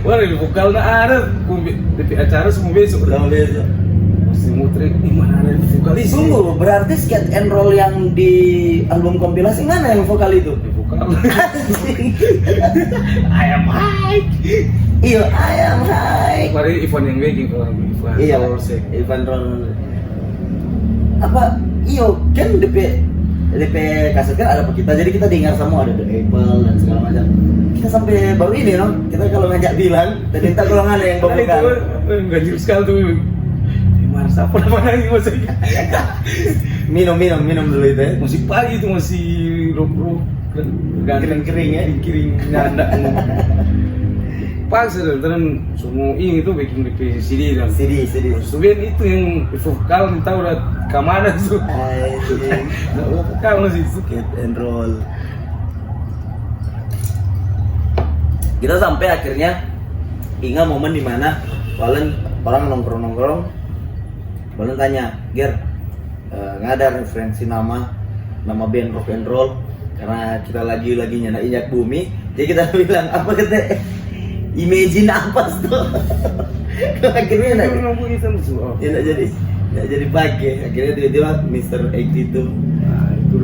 [SPEAKER 2] Wah, di vokal ada. Di acara semua besok. Mesti muter di mana ada vokalis.
[SPEAKER 1] Tunggu, berarti skate and roll yang di album kompilasi mana yang vokal itu?
[SPEAKER 2] Di vokal.
[SPEAKER 1] I am high. Iya, I am high.
[SPEAKER 2] Kemarin Ivan yang bikin kalau Ivan.
[SPEAKER 1] Iya, Ivan Roll. Apa? Iyo, kan DP kaset kan ada kita, jadi kita dengar semua, ada The Apple dan segala macam. Kita sampai baru ini no, kita kalau ngajak bilang, dan minta golongan yang bawa vokal.
[SPEAKER 2] Ganjil sekali tuh. Masa apa namanya maksudnya?
[SPEAKER 1] minum dulu itu ya.
[SPEAKER 2] Masih pagi itu masih rok
[SPEAKER 1] kering ya,
[SPEAKER 2] kering nyanda. Pas dan semua ini tuh bikin di CD dan
[SPEAKER 1] CD.
[SPEAKER 2] Suben itu yang vokal kita udah kemana tuh? Vokal masih
[SPEAKER 1] skate and roll. Kita sampai akhirnya ingat momen dimana Valen orang nongkrong. Boleh tanya, Ger, nggak ada referensi nama band rock and roll karena kita lagi injak bumi, jadi kita bilang apa kita imagine apa tuh? Akhirnya nggak jadi pakai, akhirnya tiba-tiba Mr. X itu.
[SPEAKER 2] Nah itu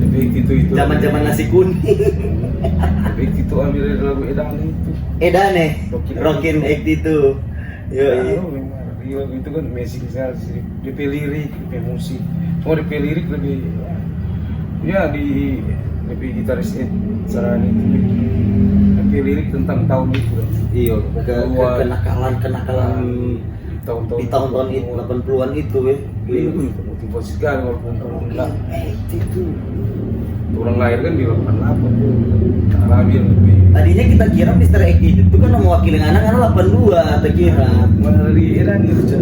[SPEAKER 2] lebih itu
[SPEAKER 1] zaman nasi kuning.
[SPEAKER 2] Lebih itu ambil dari lagu
[SPEAKER 1] Edane Rockin X itu.
[SPEAKER 2] Iya, itu kan basic sekali. DP lirik, DP musik. Cuma DP lirik lebih lebih gitaris Sarani itu. DP lirik tentang tahun itu.
[SPEAKER 1] Iya, kenakalan di tahun-tahun itu 80-an itu ya.
[SPEAKER 2] Itu motivasi sekali walaupun enggak. Itu orang lahir kan di 88 tuh. Alami lebih. Tadinya
[SPEAKER 1] kita kira Mr. X itu kan mewakili anak-anak 82 kita kira.
[SPEAKER 2] Dari era itu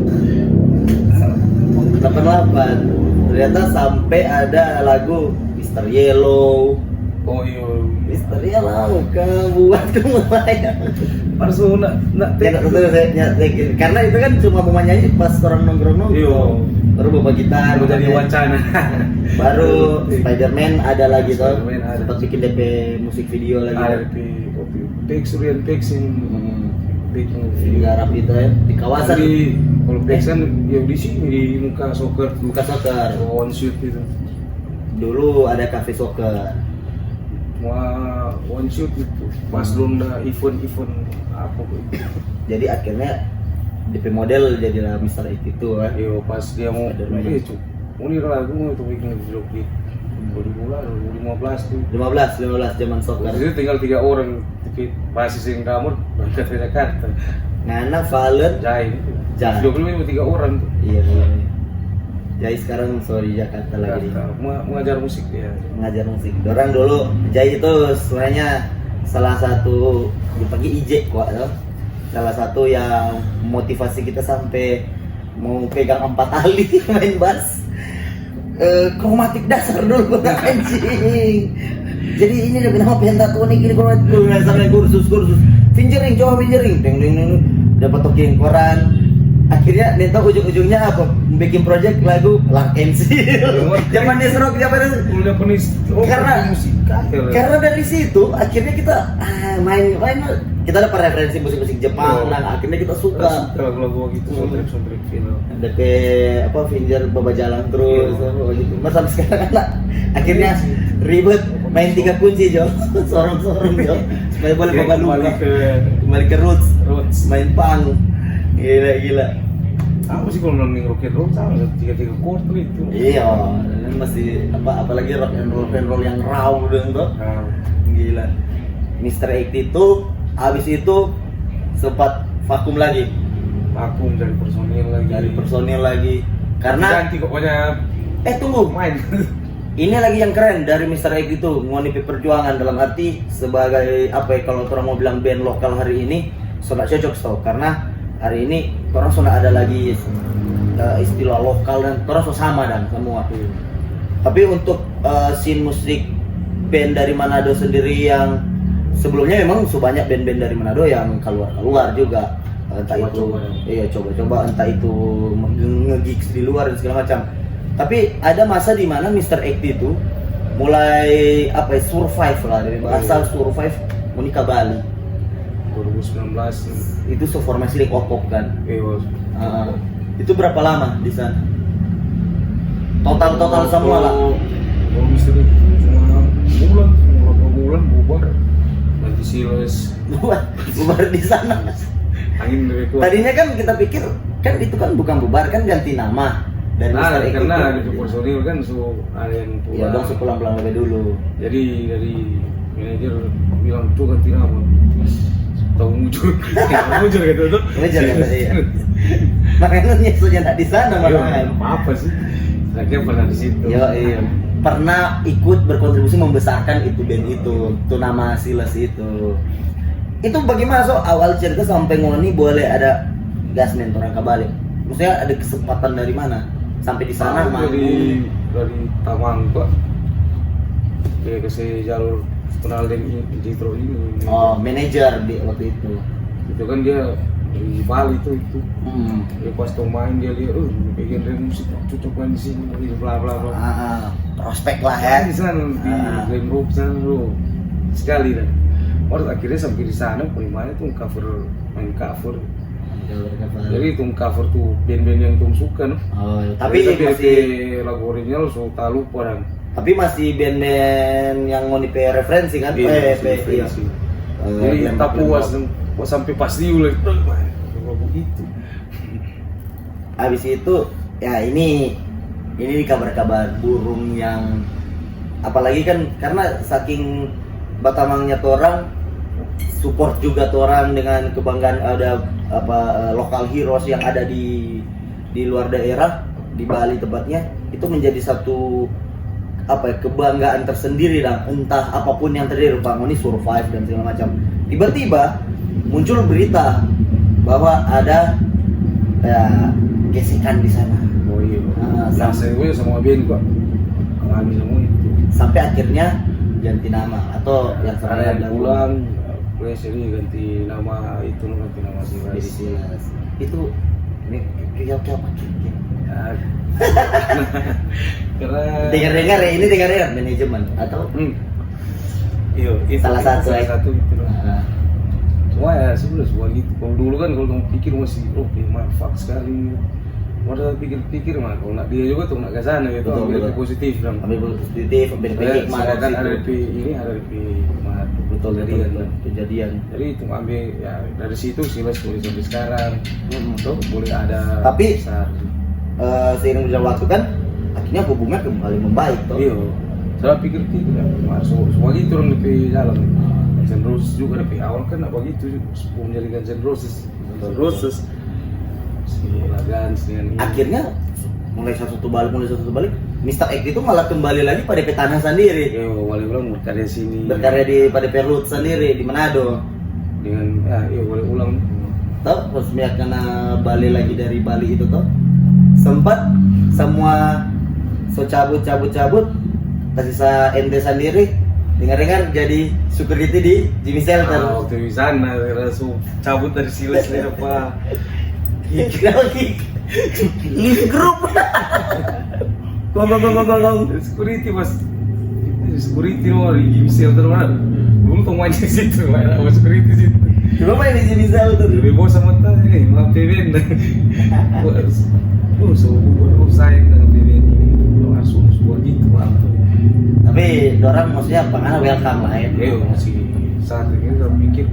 [SPEAKER 1] 88. Ternyata sampai ada lagu Mr. Yellow.
[SPEAKER 2] Oh iya.
[SPEAKER 1] Misteri lah muka buat lumayan.
[SPEAKER 2] Harus nak
[SPEAKER 1] Ya nggak betul saya nyatekin. Karena itu kan cuma mau nyanyi pas orang nongkrong.
[SPEAKER 2] Iya.
[SPEAKER 1] Baru bawa gitar,
[SPEAKER 2] Baru jadi wacana.
[SPEAKER 1] Baru Spiderman ada lagi tuh.
[SPEAKER 2] Spiderman ada.
[SPEAKER 1] Sempat bikin DP musik video lagi.
[SPEAKER 2] Ada di Pex Rian Pex yang bikin video.
[SPEAKER 1] Garap itu ya di kawasan.
[SPEAKER 2] Jadi kalau Pex kan ya di sini di muka soccer,
[SPEAKER 1] Muka soccer.
[SPEAKER 2] one shoot gitu.
[SPEAKER 1] Dulu ada cafe soccer.
[SPEAKER 2] One shoot itu pas belum ada event apa gitu.
[SPEAKER 1] Jadi akhirnya DP model jadilah Mr. X itu kan.
[SPEAKER 2] Yo pas dia mau
[SPEAKER 1] Spiderman.
[SPEAKER 2] ini lagu itu bikin vlog di 2015 tuh.
[SPEAKER 1] 15 zaman soccer.
[SPEAKER 2] Di situ tinggal 3 orang, tapi pasti sing kamar berangkat ke Jakarta.
[SPEAKER 1] Nana, Valen,
[SPEAKER 2] Jai.
[SPEAKER 1] Jai.
[SPEAKER 2] 25 3 orang tuh.
[SPEAKER 1] iya boleh. Jadi sekarang sorry Jakarta lagi
[SPEAKER 2] Jakarta. Mengajar musik dia.
[SPEAKER 1] ngajar musik. Orang dulu Jai itu sebenarnya salah satu dipanggil IJ kok ya. Salah satu yang motivasi kita sampai mau pegang 4 ali main bass. Kromatik dasar dulu anjing. Jadi ini udah nama pentatonik ini kromatik dulu sampai kursus. Fingering, coba fingering. Deng dapat toking koran. Akhirnya Neta ujung-ujungnya apa? Bikin project lagu Lark and Seal. Zaman Desrock zaman itu.
[SPEAKER 2] Udah penis.
[SPEAKER 1] Karena- Karena dari situ akhirnya kita main kita dapat referensi musik-musik Jepang dan akhirnya kita suka.
[SPEAKER 2] Lagu-lagu gitu, soundtrack film.
[SPEAKER 1] DP apa Finger Baba Jalan terus apa gitu. Mas sampai sekarang anak akhirnya ribet main 3 kunci Jo. Sorong-sorong Jo. Supaya boleh
[SPEAKER 2] Dia
[SPEAKER 1] bawa luka. Kembali ke roots. Main punk. Gila.
[SPEAKER 2] Apa sih kalau nonton rock and roll sama 3 quarter itu.
[SPEAKER 1] Iya, dan masih apalagi rock and roll yang raw dan tuh.
[SPEAKER 2] Nah,
[SPEAKER 1] Gila. Mr. X itu habis itu sempat vakum lagi
[SPEAKER 2] vakum dari personil lagi.
[SPEAKER 1] karena
[SPEAKER 2] ganti pokoknya
[SPEAKER 1] tunggu
[SPEAKER 2] main.
[SPEAKER 1] ini lagi yang keren dari Mr. X itu ngonipi perjuangan dalam arti sebagai apa ya kalau orang mau bilang band lokal hari ini sudah cocok tau karena hari ini orang sudah ada lagi istilah lokal dan orang sudah sama dan semua. Tapi untuk scene musik band dari Manado sendiri yang sebelumnya memang sebanyak band-band dari Manado yang keluar juga entah
[SPEAKER 2] Coba-coba.
[SPEAKER 1] coba entah itu nge-gigs di luar dan segala macam. Tapi ada masa di mana Mr. X itu mulai apa ya survive lah dari bahasa survive menikah Bali
[SPEAKER 2] 2019
[SPEAKER 1] itu seformasi di Opop kan. Itu berapa lama di sana? Total semua lah.
[SPEAKER 2] Kalau misteri cuma bulan bubar. Nanti silas
[SPEAKER 1] Bubar di sana.
[SPEAKER 2] angin dari keluar.
[SPEAKER 1] Tadinya kan kita pikir kan itu kan bukan bubar kan ganti nama dari Mr. X
[SPEAKER 2] karena
[SPEAKER 1] itu.
[SPEAKER 2] di personil kan ada yang pulang.
[SPEAKER 1] Iya dong sepulang-pulang lebih dulu.
[SPEAKER 2] Jadi dari manajer bilang tuh ganti nama. Tahu muncul gitu tuh.
[SPEAKER 1] Ngejar ya tadi ya. Makanya nyesutnya tak di sana malahan.
[SPEAKER 2] Apa sih? Saya pernah di situ.
[SPEAKER 1] Iya. Pernah ikut berkontribusi membesarkan itu band itu nama Silas itu. Itu bagaimana so awal cerita sampai ngoni boleh ada gas mentoran kabalik. Maksudnya ada kesempatan dari mana? Sampai di sana
[SPEAKER 2] dari Tamang Pak. Dia kasih jalur kenal dengan Jitro ini.
[SPEAKER 1] Oh, manajer di waktu itu.
[SPEAKER 2] Itu kan dia di Bali itu. Dia pas tuh main dia lihat, pengen dari musik cocok main di sini, bla bla bla.
[SPEAKER 1] Prospek lah ya.
[SPEAKER 2] Di sana di Glen Rock sana lu sekali dah. Baru akhirnya sampai di sana pemainnya tuh main cover. Jadi itu cover tuh band-band yang tuh suka no.
[SPEAKER 1] Oh, tapi masih
[SPEAKER 2] lagu original so tak lupa dan.
[SPEAKER 1] Tapi masih band-band yang mau referensi kan?
[SPEAKER 2] Iya.
[SPEAKER 1] Iya.
[SPEAKER 2] Jadi tak puas sampai pasti ulah begitu.
[SPEAKER 1] Habis itu ya ini kabar-kabar burung yang apalagi kan karena saking batamangnya tuh orang support juga tuh orang dengan kebanggaan ada lokal heroes yang ada di luar daerah di Bali tepatnya itu menjadi satu kebanggaan tersendiri dan entah apapun yang terjadi Bang ini survive dan segala macam. Tiba-tiba muncul berita bahwa ada gesekan di sana.
[SPEAKER 2] Oh iya. Saya gue sama Ben kok alami semua itu.
[SPEAKER 1] Sampai akhirnya ganti nama atau yang
[SPEAKER 2] ada yang
[SPEAKER 1] sebenarnya
[SPEAKER 2] pulang Flash ini ganti nama itu ganti nama
[SPEAKER 1] jadi
[SPEAKER 2] Silas.
[SPEAKER 1] Silas. Itu ini kayak apa?
[SPEAKER 2] Ya, karena
[SPEAKER 1] Dengar-dengar ya, ini dengar-dengar manajemen atau
[SPEAKER 2] iya itu
[SPEAKER 1] salah satu
[SPEAKER 2] itu loh.
[SPEAKER 1] Nah,
[SPEAKER 2] Cuma ya sebuah gitu. Kalau dulu kan kalau kamu pikir masih manfaat sekali. Modal pikir-pikir mah kalau nak dia juga tuh nak ke sana itu
[SPEAKER 1] Betul,
[SPEAKER 2] ambil
[SPEAKER 1] betul.
[SPEAKER 2] yang positif dong.
[SPEAKER 1] ambil positif, ambil hikmah dari
[SPEAKER 2] Kan ada
[SPEAKER 1] situ.
[SPEAKER 2] di ini ada di hikmah.
[SPEAKER 1] Betul,
[SPEAKER 2] Kejadian.
[SPEAKER 1] betul. Kejadian.
[SPEAKER 2] Jadi itu ambil ya dari situ Silas boleh sampai sekarang.
[SPEAKER 1] Tuh.
[SPEAKER 2] Boleh ada
[SPEAKER 1] Tapi-
[SPEAKER 2] besar.
[SPEAKER 1] Seiring berjalan waktu kan akhirnya hubungan kembali membaik toh.
[SPEAKER 2] Iya. Saya pikir-pikir ya masuk semua gitu orang di jalan. Guns N' Roses juga dari awal kan apa gitu sebelum jadi Guns N' Roses. Guns N' Roses si Lagans dengan ini.
[SPEAKER 1] Akhirnya mulai satu balik Mr. X itu malah kembali lagi pada tanah sendiri,
[SPEAKER 2] ya boleh bilang berkarya sini
[SPEAKER 1] berkarya di pada Perlut sendiri di Manado.
[SPEAKER 2] dengan ya boleh ulang
[SPEAKER 1] Tahu pas Miak kena balik lagi dari Bali itu toh sempat semua so cabut tersisa ente sendiri dengar jadi security di Jimmy Shelter.
[SPEAKER 2] waktu di sana langsung cabut dari Silas nih apa
[SPEAKER 1] Lagi leave group. Gong.
[SPEAKER 2] security mas security no di Jimmy Shelter mana dulu tuh main di situ main sama security situ
[SPEAKER 1] Dulu main di Jimmy Shelter.
[SPEAKER 2] lebih bos sama tadi maaf PBN sayang dengan PBN ini langsung sebuah gitu maaf.
[SPEAKER 1] Tapi dorang maksudnya pengen welcome lah ya.
[SPEAKER 2] Masih saat ini saya pikir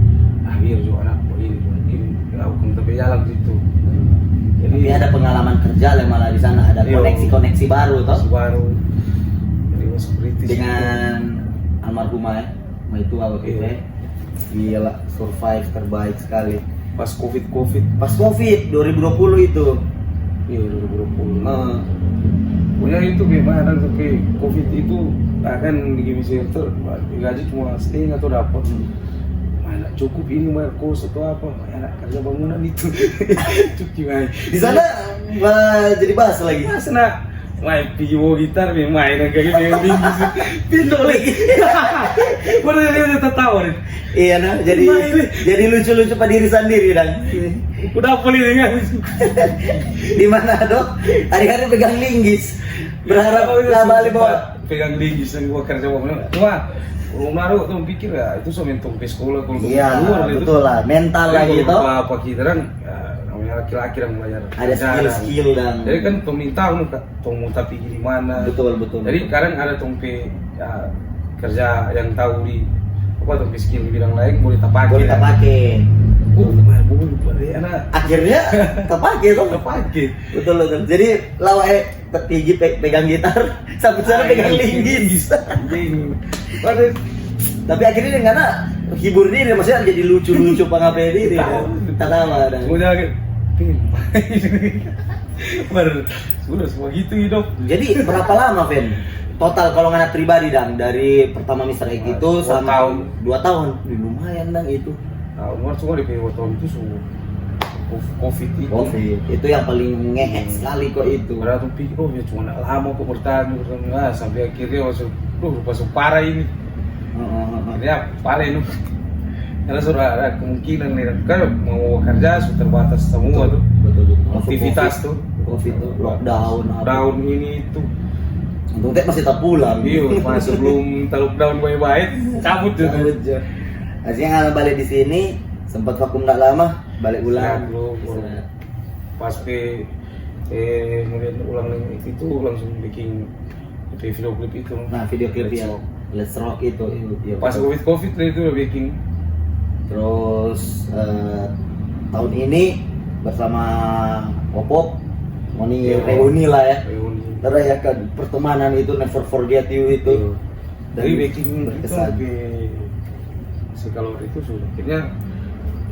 [SPEAKER 2] biar juga anak ini mungkin aku tapi jalan gitu.
[SPEAKER 1] Tapi ada pengalaman kerja lah malah di sana, ada
[SPEAKER 2] Iya.
[SPEAKER 1] koneksi baru toh
[SPEAKER 2] Masih baru. Jadi masih kritis.
[SPEAKER 1] dengan almarhumah ya. Ma itu apa
[SPEAKER 2] Iya.
[SPEAKER 1] kita? Gila, survive terbaik sekali.
[SPEAKER 2] Pas covid
[SPEAKER 1] Pas Covid 2020 itu.
[SPEAKER 2] iya 2020.
[SPEAKER 1] Nah,
[SPEAKER 2] Punya itu gimana tapi covid itu akan di Game Center gaji cuma setengah tuh dapat. Mana cukup ini bayar kos atau apa? Anak kerja bangunan itu. Cukup
[SPEAKER 1] di sana jadi bahas lagi.
[SPEAKER 2] Mas nak main piwo gitar main kayak gini pintu lagi. Mana dia udah tertawa nih.
[SPEAKER 1] Iya nah, jadi lucu-lucu pada diri sendiri dan
[SPEAKER 2] Udah apa nih kan?
[SPEAKER 1] di mana dok? Hari-hari pegang linggis, berharap lah balik bawa.
[SPEAKER 2] Pegang linggis yang gua kerja bangunan. Cuma kalau naruh tuh pikir ya itu so mentok ke sekolah kalau
[SPEAKER 1] Iya,
[SPEAKER 2] keluar itu.
[SPEAKER 1] betul lah, mental lagi toh.
[SPEAKER 2] Apa kita kan ya, namanya laki-laki yang belajar.
[SPEAKER 1] Ada skill dan
[SPEAKER 2] Jadi kan tong minta tong mau tapi di mana.
[SPEAKER 1] betul.
[SPEAKER 2] Jadi kadang ada tong ya, kerja yang tahu di apa tong skill di bidang lain boleh terpakai.
[SPEAKER 1] boleh tak pakai.
[SPEAKER 2] Boleh lupa deh anak.
[SPEAKER 1] Akhirnya terpakai toh.
[SPEAKER 2] Terpakai.
[SPEAKER 1] Betul. Jadi lawa tinggi pegang gitar, sampai sana pegang linggis.
[SPEAKER 2] Pada
[SPEAKER 1] Tapi akhirnya dia nggak hibur diri, maksudnya jadi lucu-lucu pengapain diri. Tertawa dan
[SPEAKER 2] semuanya kayak sudah semua gitu hidup.
[SPEAKER 1] jadi berapa lama Fen? Total kalau nggak pribadi dan dari pertama Mr. X itu
[SPEAKER 2] 2
[SPEAKER 1] sama
[SPEAKER 2] tahun.
[SPEAKER 1] 2 tahun. Lumayan dang itu.
[SPEAKER 2] Nah, umur semua di PW tahun itu semua covid itu.
[SPEAKER 1] Covid itu yang paling ngehe sekali kok itu.
[SPEAKER 2] Padahal tuh pikir ya cuma nak lama kok bertahan sampai akhirnya masuk parah ini. Akhirnya parah ini. Karena sudah ada kemungkinan nih kan mau kerja sudah terbatas semua tuh.
[SPEAKER 1] Betul.
[SPEAKER 2] Aktivitas tuh.
[SPEAKER 1] Covid tuh lockdown.
[SPEAKER 2] Down ini itu.
[SPEAKER 1] Untung teh masih tak pulang.
[SPEAKER 2] Iya, pas sebelum lockdown baik-baik cabut gitu.
[SPEAKER 1] Akhirnya nggak balik di sini, sempat vakum nggak lama, balik ulang.
[SPEAKER 2] Pas kemudian ulang itu langsung bikin video klip itu.
[SPEAKER 1] Nah video klip yang Let's Rock itu. Ya,
[SPEAKER 2] Pas covid itu udah bikin.
[SPEAKER 1] Terus tahun ini bersama Opop,
[SPEAKER 2] Iya.
[SPEAKER 1] reuni lah ya.
[SPEAKER 2] Reuni.
[SPEAKER 1] Terayakan pertemanan itu never forget you itu.
[SPEAKER 2] Dari bikin
[SPEAKER 1] berkesan.
[SPEAKER 2] Kalau itu sudah akhirnya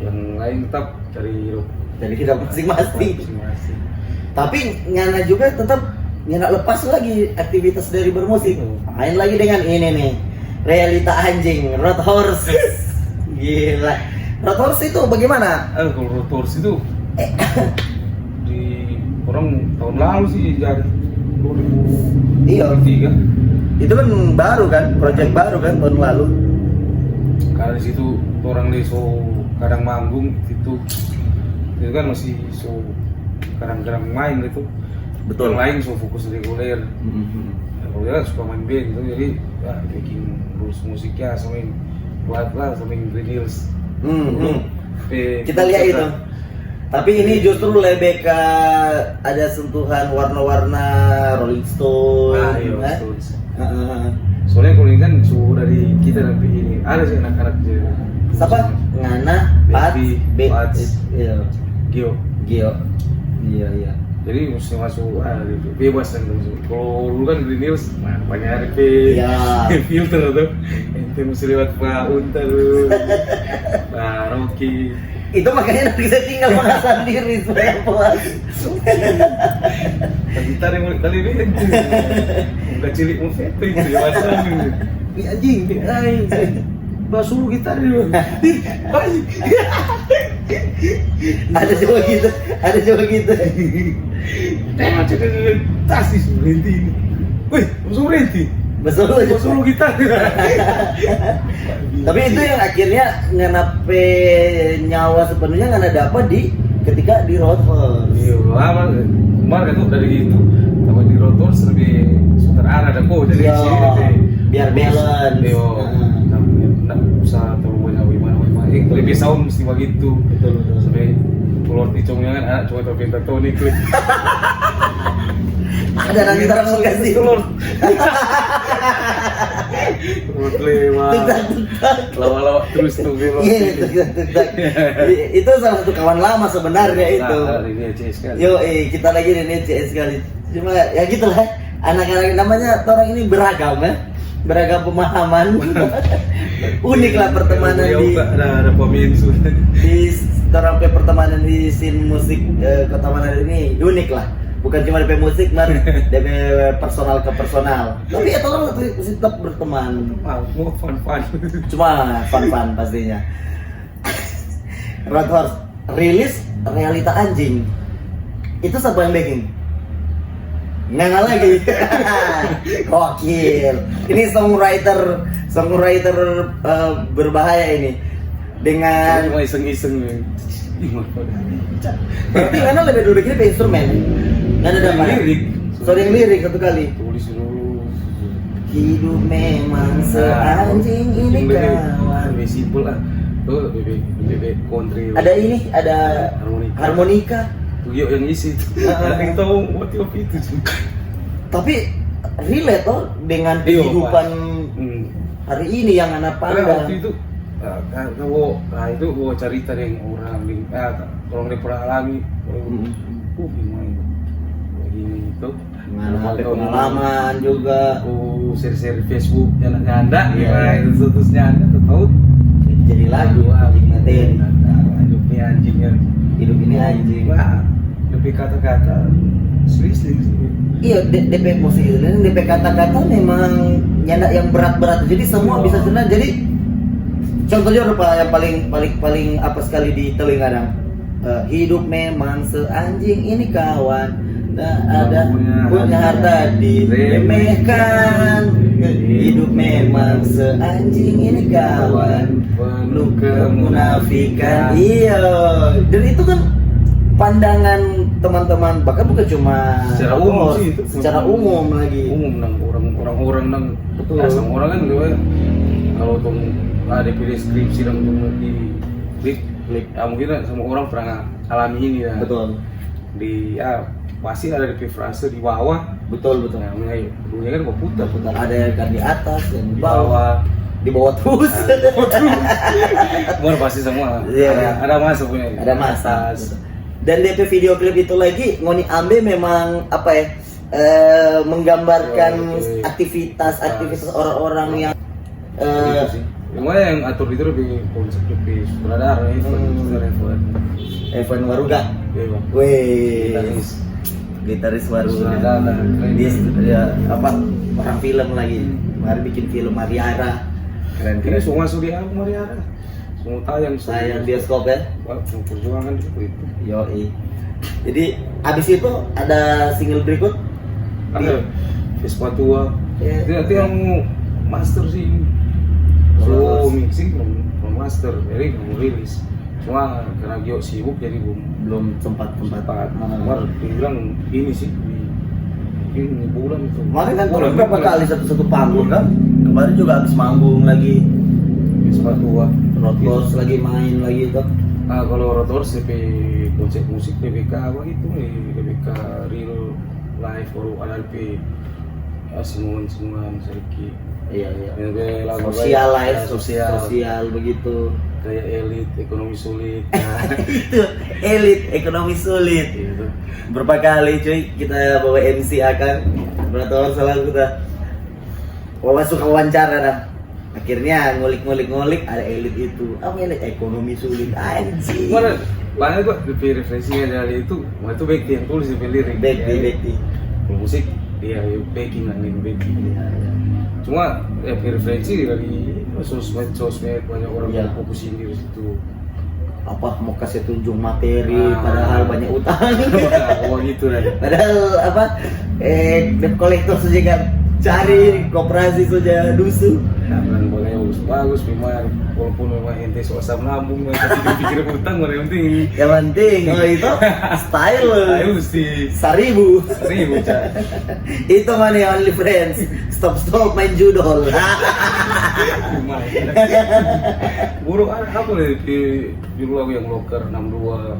[SPEAKER 2] yang lain tetap dari
[SPEAKER 1] Jadi kita masing-masing.
[SPEAKER 2] masing-masing.
[SPEAKER 1] Tapi Nyana juga tetap Nyana lepas lagi aktivitas dari bermusik. Main lagi dengan ini nih, realita anjing, Road Horse. Gila. Road Horse itu bagaimana?
[SPEAKER 2] Kalau Road Horse itu di orang tahun lalu sih jadi 2023.
[SPEAKER 1] Iya. Itu kan baru kan, project baru kan tahun lalu.
[SPEAKER 2] Karena di situ orang di so kadang manggung itu kan masih so kadang-kadang main gitu.
[SPEAKER 1] Betul.
[SPEAKER 2] Yang lain so fokus reguler. Ya, kalau dia suka main band gitu, jadi ya, bikin rules musiknya sama buat lah sama reels.
[SPEAKER 1] Kita lihat itu. Tapi ini justru lebih ke ada sentuhan warna-warna Rolling Stone.
[SPEAKER 2] Iya,
[SPEAKER 1] kan?
[SPEAKER 2] Stones. Soalnya kalau ini kan sudah dari kita tapi ini ada sih anak-anak
[SPEAKER 1] Siapa? Ngana, Pat,
[SPEAKER 2] Pats,
[SPEAKER 1] iya.
[SPEAKER 2] Gio.
[SPEAKER 1] Iya.
[SPEAKER 2] Jadi mesti masuk gitu. Bebas kan masuk. Kalau dulu kan Green Hills, nah, banyak RP, filter tuh. Itu mesti lewat Pak Unta tuh, Pak Rocky.
[SPEAKER 1] Itu makanya nanti saya tinggal merasa sendiri supaya puas.
[SPEAKER 2] Gitar yang tadi ini bukan cilik mau veto itu di WhatsApp ini. Ih anjing, bahas dulu gitar ini. Baik.
[SPEAKER 1] Ada juga gitu.
[SPEAKER 2] Jangan cerita tas sih berhenti. Wih, langsung berhenti. Masuk gitar.
[SPEAKER 1] Tapi itu yang akhirnya ngenape nyawa sepenuhnya nggak dapat di ketika di Roadhouse.
[SPEAKER 2] Iya, lama kemarin itu dari itu. Tapi di Roadhouse lebih sederhana ada kok jadi
[SPEAKER 1] Iya,
[SPEAKER 2] sini deh.
[SPEAKER 1] biar balance.
[SPEAKER 2] Iya, nggak usah terlalu banyak gimana. Lebih sound mesti begitu.
[SPEAKER 1] Betul.
[SPEAKER 2] Sampai keluar ticungnya kan anak cuma tapi tatonik.
[SPEAKER 1] Ada nanti orang mau kasih
[SPEAKER 2] telur. Lewat. Lawa-lawa terus tuh film.
[SPEAKER 1] Iya, itu salah satu kawan lama sebenarnya itu.
[SPEAKER 2] Ini CS kali.
[SPEAKER 1] Yo, kita lagi ini CS sekali. Cuma ya gitulah. Anak-anak namanya orang ini beragam ya. Beragam pemahaman. Unik lah pertemanan di
[SPEAKER 2] ada peminsu.
[SPEAKER 1] Di orang pertemanan di scene musik Kota Manado ini unik lah. Bukan cuma DP musik, DP personal ke personal. Tapi ya tolong tetap berteman.
[SPEAKER 2] Mau fun.
[SPEAKER 1] Cuma fun pastinya. Roadhouse rilis realita anjing. Itu siapa yang backing? Nggak lagi. Gokil. Ini songwriter berbahaya ini. Dengan
[SPEAKER 2] mau iseng-iseng.
[SPEAKER 1] Berarti karena lebih dulu bikin instrumen. Nggak ada apa
[SPEAKER 2] lirik.
[SPEAKER 1] Sorry yang lirik satu kali.
[SPEAKER 2] Tulis dulu.
[SPEAKER 1] Hidup memang seanjing ini kawan.
[SPEAKER 2] Lebih simpel lah. Tuh lebih country.
[SPEAKER 1] Ada ini, ada harmonika.
[SPEAKER 2] Tuh yang isi. Ada yang tahu motif itu.
[SPEAKER 1] Tapi relate toh dengan kehidupan hari ini yang anak
[SPEAKER 2] Karena
[SPEAKER 1] pandang.
[SPEAKER 2] waktu itu itu gua cerita yang orang dia pernah alami. Gimana begini itu.
[SPEAKER 1] Ada pengalaman juga.
[SPEAKER 2] Share Facebook nyanda gimana itu terus nyanda tahu
[SPEAKER 1] Jadi lagu anjing materi.
[SPEAKER 2] Hidup ini anjing. Wah, lebih kata-kata sering.
[SPEAKER 1] Iya, DP musik itu, DP kata-kata memang nyanda yang berat-berat. Jadi semua bisa senang. Jadi contohnya apa yang paling apa sekali di telinga dong? Hidup memang seanjing ini kawan. Ada punya harta diremehkan. Hidup memang seanjing ini kawan. Penuh kemunafikan. Iya. Dan itu kan pandangan teman-teman, bahkan bukan cuma
[SPEAKER 2] secara umum sih itu.
[SPEAKER 1] Secara umum lagi.
[SPEAKER 2] Umum nang orang-orang nang
[SPEAKER 1] betul.
[SPEAKER 2] Sama orang kan juga kalau tuh ada deskripsi dan di klik, mungkin semua orang pernah alami ini ya.
[SPEAKER 1] Betul.
[SPEAKER 2] Di pasti ada di frase di bawah.
[SPEAKER 1] Betul.
[SPEAKER 2] Nah, dunia kan mau putar.
[SPEAKER 1] Ada yang di atas dan
[SPEAKER 2] di bawah.
[SPEAKER 1] Di bawah terus.
[SPEAKER 2] Semua pasti semua.
[SPEAKER 1] Yeah.
[SPEAKER 2] Ada masa punya.
[SPEAKER 1] Ada masa. Dan DP video klip itu lagi Ngoni Ambe memang apa ya? Menggambarkan aktivitas orang-orang yang
[SPEAKER 2] Cuma yang atur itu lebih konsep lebih sutradara,
[SPEAKER 1] Evan Waruga.
[SPEAKER 2] Iya.
[SPEAKER 1] Wih. Gitaris Waruga. Dia ya, apa orang film lagi. Mari bikin film Mariara.
[SPEAKER 2] Keren. Semua masuk di album Mariara. Semua tayang
[SPEAKER 1] bioskop ya.
[SPEAKER 2] Wah, perjuangan seperti itu.
[SPEAKER 1] Yoi. Jadi abis itu ada single berikut.
[SPEAKER 2] Ada Vespa Tua. Nanti yang master sih. So mixing belum master, jadi belum rilis. Cuma karena Gio sibuk jadi
[SPEAKER 1] belum sempat.
[SPEAKER 2] Kemarin bilang ini sih ini bulan itu.
[SPEAKER 1] Kemarin kan turun berapa kali satu panggung kan? Kemarin juga habis manggung lagi.
[SPEAKER 2] Sepatu
[SPEAKER 1] Rotos lagi main lagi itu.
[SPEAKER 2] Kalau Rotor CP konsep musik PBK apa itu PBK real live baru LP semua sedikit.
[SPEAKER 1] Iya.
[SPEAKER 2] Lagu
[SPEAKER 1] Sosial lah ya,
[SPEAKER 2] sosial
[SPEAKER 1] begitu.
[SPEAKER 2] Kayak elit ekonomi sulit.
[SPEAKER 1] Itu elit ekonomi sulit.
[SPEAKER 2] Gitu.
[SPEAKER 1] Berapa kali cuy kita bawa MC akan berapa tahun salah kita masuk wawancara dah. Akhirnya ngulik ada elit itu. Apa elit ekonomi sulit anjing.
[SPEAKER 2] Mana banyak kok referensinya dari itu. Itu Bekti yang tulis di lirik.
[SPEAKER 1] Bekti.
[SPEAKER 2] Musik dia backing lah nih backing. Cuma referensi dari sosmed banyak orang yang fokusin di situ.
[SPEAKER 1] Apa mau kasih tunjuk materi padahal banyak utang.
[SPEAKER 2] Oh gitu lah.
[SPEAKER 1] Padahal apa debt collector saja kan cari koperasi saja dusu.
[SPEAKER 2] Kan boleh bagus memang walaupun memang ente suasana nabung tapi dipikir utang yang penting.
[SPEAKER 1] Yang penting itu style.
[SPEAKER 2] Ayo mesti
[SPEAKER 1] 1000
[SPEAKER 2] Cak.
[SPEAKER 1] Itu money only friends. Stop main judol.
[SPEAKER 2] Buruk apa nih di lagu yang loker 62.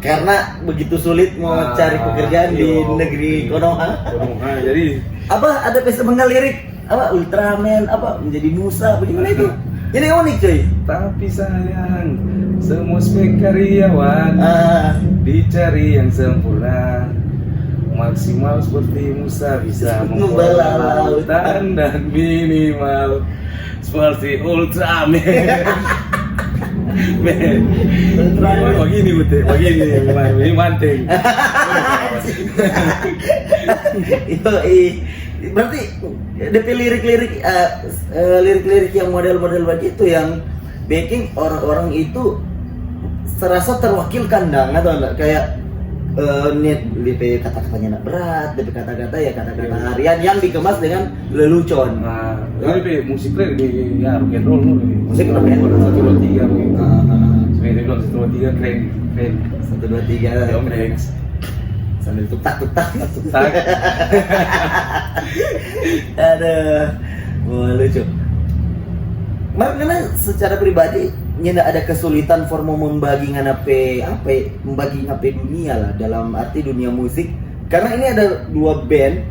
[SPEAKER 1] Karena begitu sulit mau cari pekerjaan di negeri Konoha.
[SPEAKER 2] Jadi
[SPEAKER 1] Apa ada festival lirik apa Ultraman apa menjadi Musa bagaimana itu? Jadi unik cuy.
[SPEAKER 2] tapi sayang semua spek karyawan dicari yang sempurna maksimal seperti Musa bisa membelah lautan dan minimal seperti Ultraman. Begini bute, begini manting.
[SPEAKER 1] Berarti DP lirik-lirik yang model-model begitu yang backing orang-orang itu serasa terwakilkan dong atau enggak kayak DP kata-katanya berat, DP kata-kata ya kata-kata harian yang dikemas dengan lelucon.
[SPEAKER 2] Nah, DP musiknya di ya rock and roll
[SPEAKER 1] musik rock and roll
[SPEAKER 2] 1 2 3 mungkin. Sebenarnya bilang 1 2 3 keren.
[SPEAKER 1] 1 2 3 keren. Sambil tutak. Aduh, wah lucu. Karena secara pribadi nyenda ada kesulitan formu membagi dunia lah dalam arti dunia musik. Karena ini ada 2 band,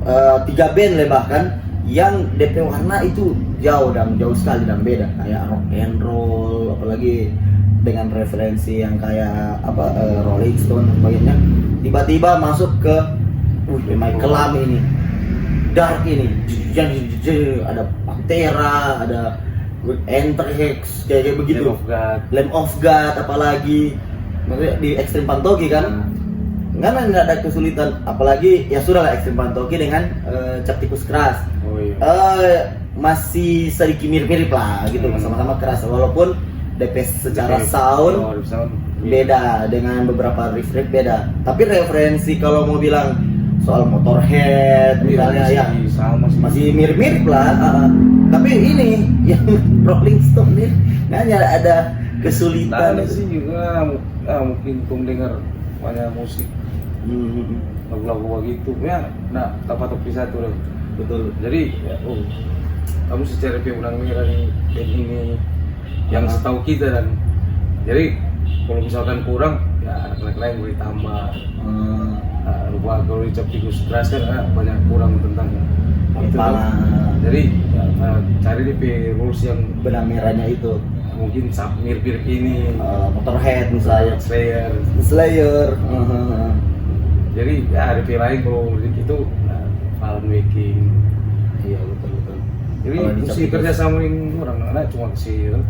[SPEAKER 1] 3 band lah bahkan yang DP warna itu jauh sekali dan beda kayak rock and roll apalagi dengan referensi yang kayak Rolling Stone dan sebagainya tiba-tiba masuk ke kelam ini dark ini ada Pantera ada Anthrax kayak begitu Lamb of God apalagi maksudnya di Extreme Pantoki kan karena nggak ada kesulitan apalagi ya sudah lah Extreme Pantoki dengan Cap Tikus Keras masih sedikit mirip-mirip lah gitu sama-sama keras walaupun DP secara sound beda dengan beberapa riff beda tapi referensi kalau mau bilang soal Motorhead misalnya ya masih mirip-mirip lah tapi ini yang Rolling Stone nih hanya ada kesulitan
[SPEAKER 2] sih juga mungkin dengar banyak musik lagu-lagu begitu ya tanpa topi satu loh betul jadi kamu secara pemenang dari ini yang setahu kita dan jadi kalau misalkan kurang ya lain boleh tambah lupa kalau dicap tikus keras kan banyak kurang tentang itu jadi cari di rules yang
[SPEAKER 1] benang merahnya itu
[SPEAKER 2] mungkin mirip-mirip ini
[SPEAKER 1] Motorhead misalnya Slayer
[SPEAKER 2] jadi ya ada lain kalau itu Alan Waking
[SPEAKER 1] iya betul
[SPEAKER 2] jadi mesti kerja sama dengan orang anak cuma kecil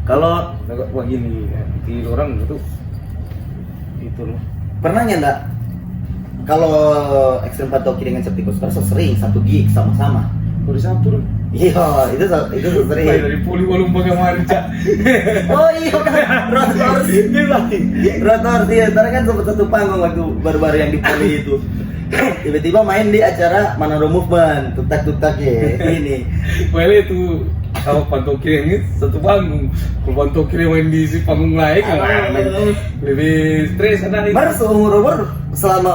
[SPEAKER 1] kalau
[SPEAKER 2] begini di orang itu loh
[SPEAKER 1] pernah enggak kalau Extreme Pantoki dengan Cap Tikus Keras sering satu gig sama-sama
[SPEAKER 2] udah satu loh
[SPEAKER 1] Iya, itu sering.
[SPEAKER 2] Dari puli belum pakai marca.
[SPEAKER 1] Oh iya kan, Rotors. Rotors iya, ntar kan sempat satu panggung waktu baru-baru yang di Poli itu. Tiba-tiba main di acara Manado Movement, tutak-tutak ya, ini.
[SPEAKER 2] Well itu kalau Pantau Kiri ini satu panggung. Kalau Pantau Kiri main di si panggung lain kan lebih stres karena itu.
[SPEAKER 1] Baru seumur-umur selama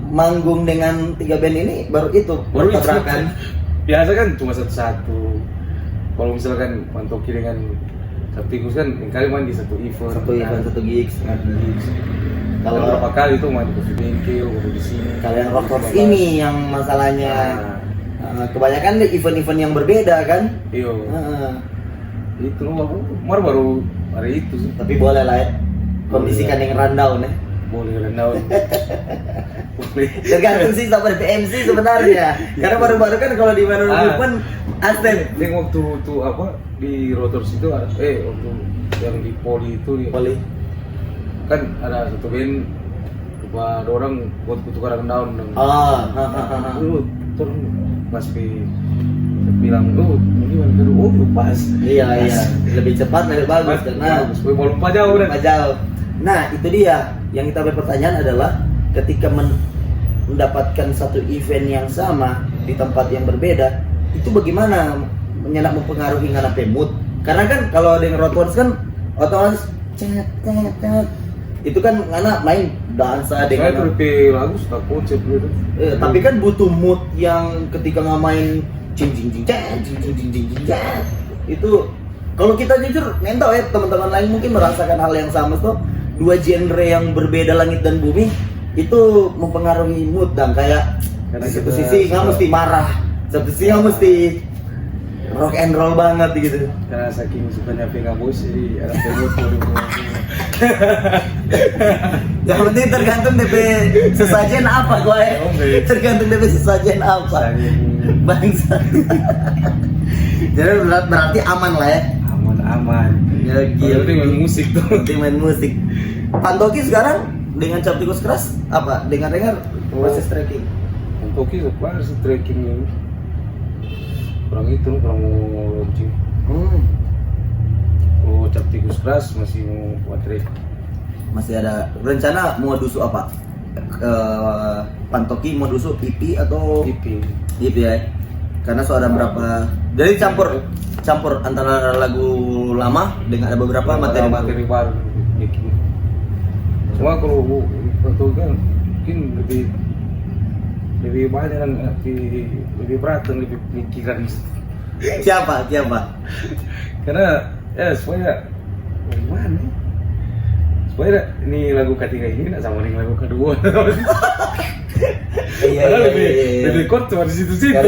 [SPEAKER 1] manggung dengan 3 band ini baru itu,
[SPEAKER 2] Baru itu.
[SPEAKER 1] tabrakan.
[SPEAKER 2] Biasa kan cuma satu-satu. Kalau misalkan Pantau Kiri kan Sabtikus kan kali main di satu event.
[SPEAKER 1] Satu gigs.
[SPEAKER 2] Kalau berapa kali itu main di Coffee Bengkel, di sini.
[SPEAKER 1] Kalian Rockers ini yang masalahnya kebanyakan di event-event yang berbeda kan.
[SPEAKER 2] Iya. Itu baru hari itu sih.
[SPEAKER 1] Tapi boleh lah ya, kondisikan yang rundown ya.
[SPEAKER 2] Boleh rendaun.
[SPEAKER 1] Tergantung sih sama PMC sebenarnya. Karena baru-baru kan kalau di Manado Movement Astem.
[SPEAKER 2] Yang waktu tuh apa di Rotors itu waktu yang di Poli itu
[SPEAKER 1] Boleh.
[SPEAKER 2] kan ada satu band ada orang buat kutukan daun itu turun pas bilang ini pas
[SPEAKER 1] Iya lebih cepat lebih bagus karena
[SPEAKER 2] mau lupa jauh dan
[SPEAKER 1] jauh. Nah itu dia yang kita berpertanyaan adalah ketika mendapatkan satu event yang sama di tempat yang berbeda itu bagaimana mempengaruhi ngana mood? Karena kan kalau dengan Roadworks kan otomatis itu kan ngana main dansa dengan
[SPEAKER 2] saya terus lagu suka konsep gitu.
[SPEAKER 1] Tapi kan butuh mood yang ketika ngamain jing itu kalau kita jujur nentau ya teman-teman lain mungkin merasakan hal yang sama tuh dua genre yang berbeda langit dan bumi itu mempengaruhi mood dan kayak di satu sisi nggak mesti marah satu sisi nggak mesti rock and roll banget gitu.
[SPEAKER 2] Karena saking sukanya Venga Boys jadi ada mood.
[SPEAKER 1] Yang penting tergantung DP sesajen apa gue. Tergantung DP sesajen apa. Bangsa. Jadi berarti aman lah ya.
[SPEAKER 2] Aman.
[SPEAKER 1] Ya gila.
[SPEAKER 2] Penting main musik tuh.
[SPEAKER 1] Penting main musik. Pantoki sekarang dengan cap tikus keras apa? Dengar proses trekking.
[SPEAKER 2] Pantoki sekarang sih trekking ini. Kurang mau launching. Oh cap tikus keras masih mau buat trek.
[SPEAKER 1] Masih ada rencana mau dusu apa? Pantoki mau dusu EP atau
[SPEAKER 2] EP
[SPEAKER 1] ya? Karena so ada berapa? Jadi campur antara lagu lama dengan ada beberapa materi
[SPEAKER 2] baru. Cuma kalau Pantoki kan mungkin lebih banyak kan lebih berat dan lebih pikiran.
[SPEAKER 1] Siapa?
[SPEAKER 2] Karena ya supaya gimana? Supaya ini lagu ketiga ini nggak sama dengan lagu kedua. Lebih kuat cuma di situ-situ.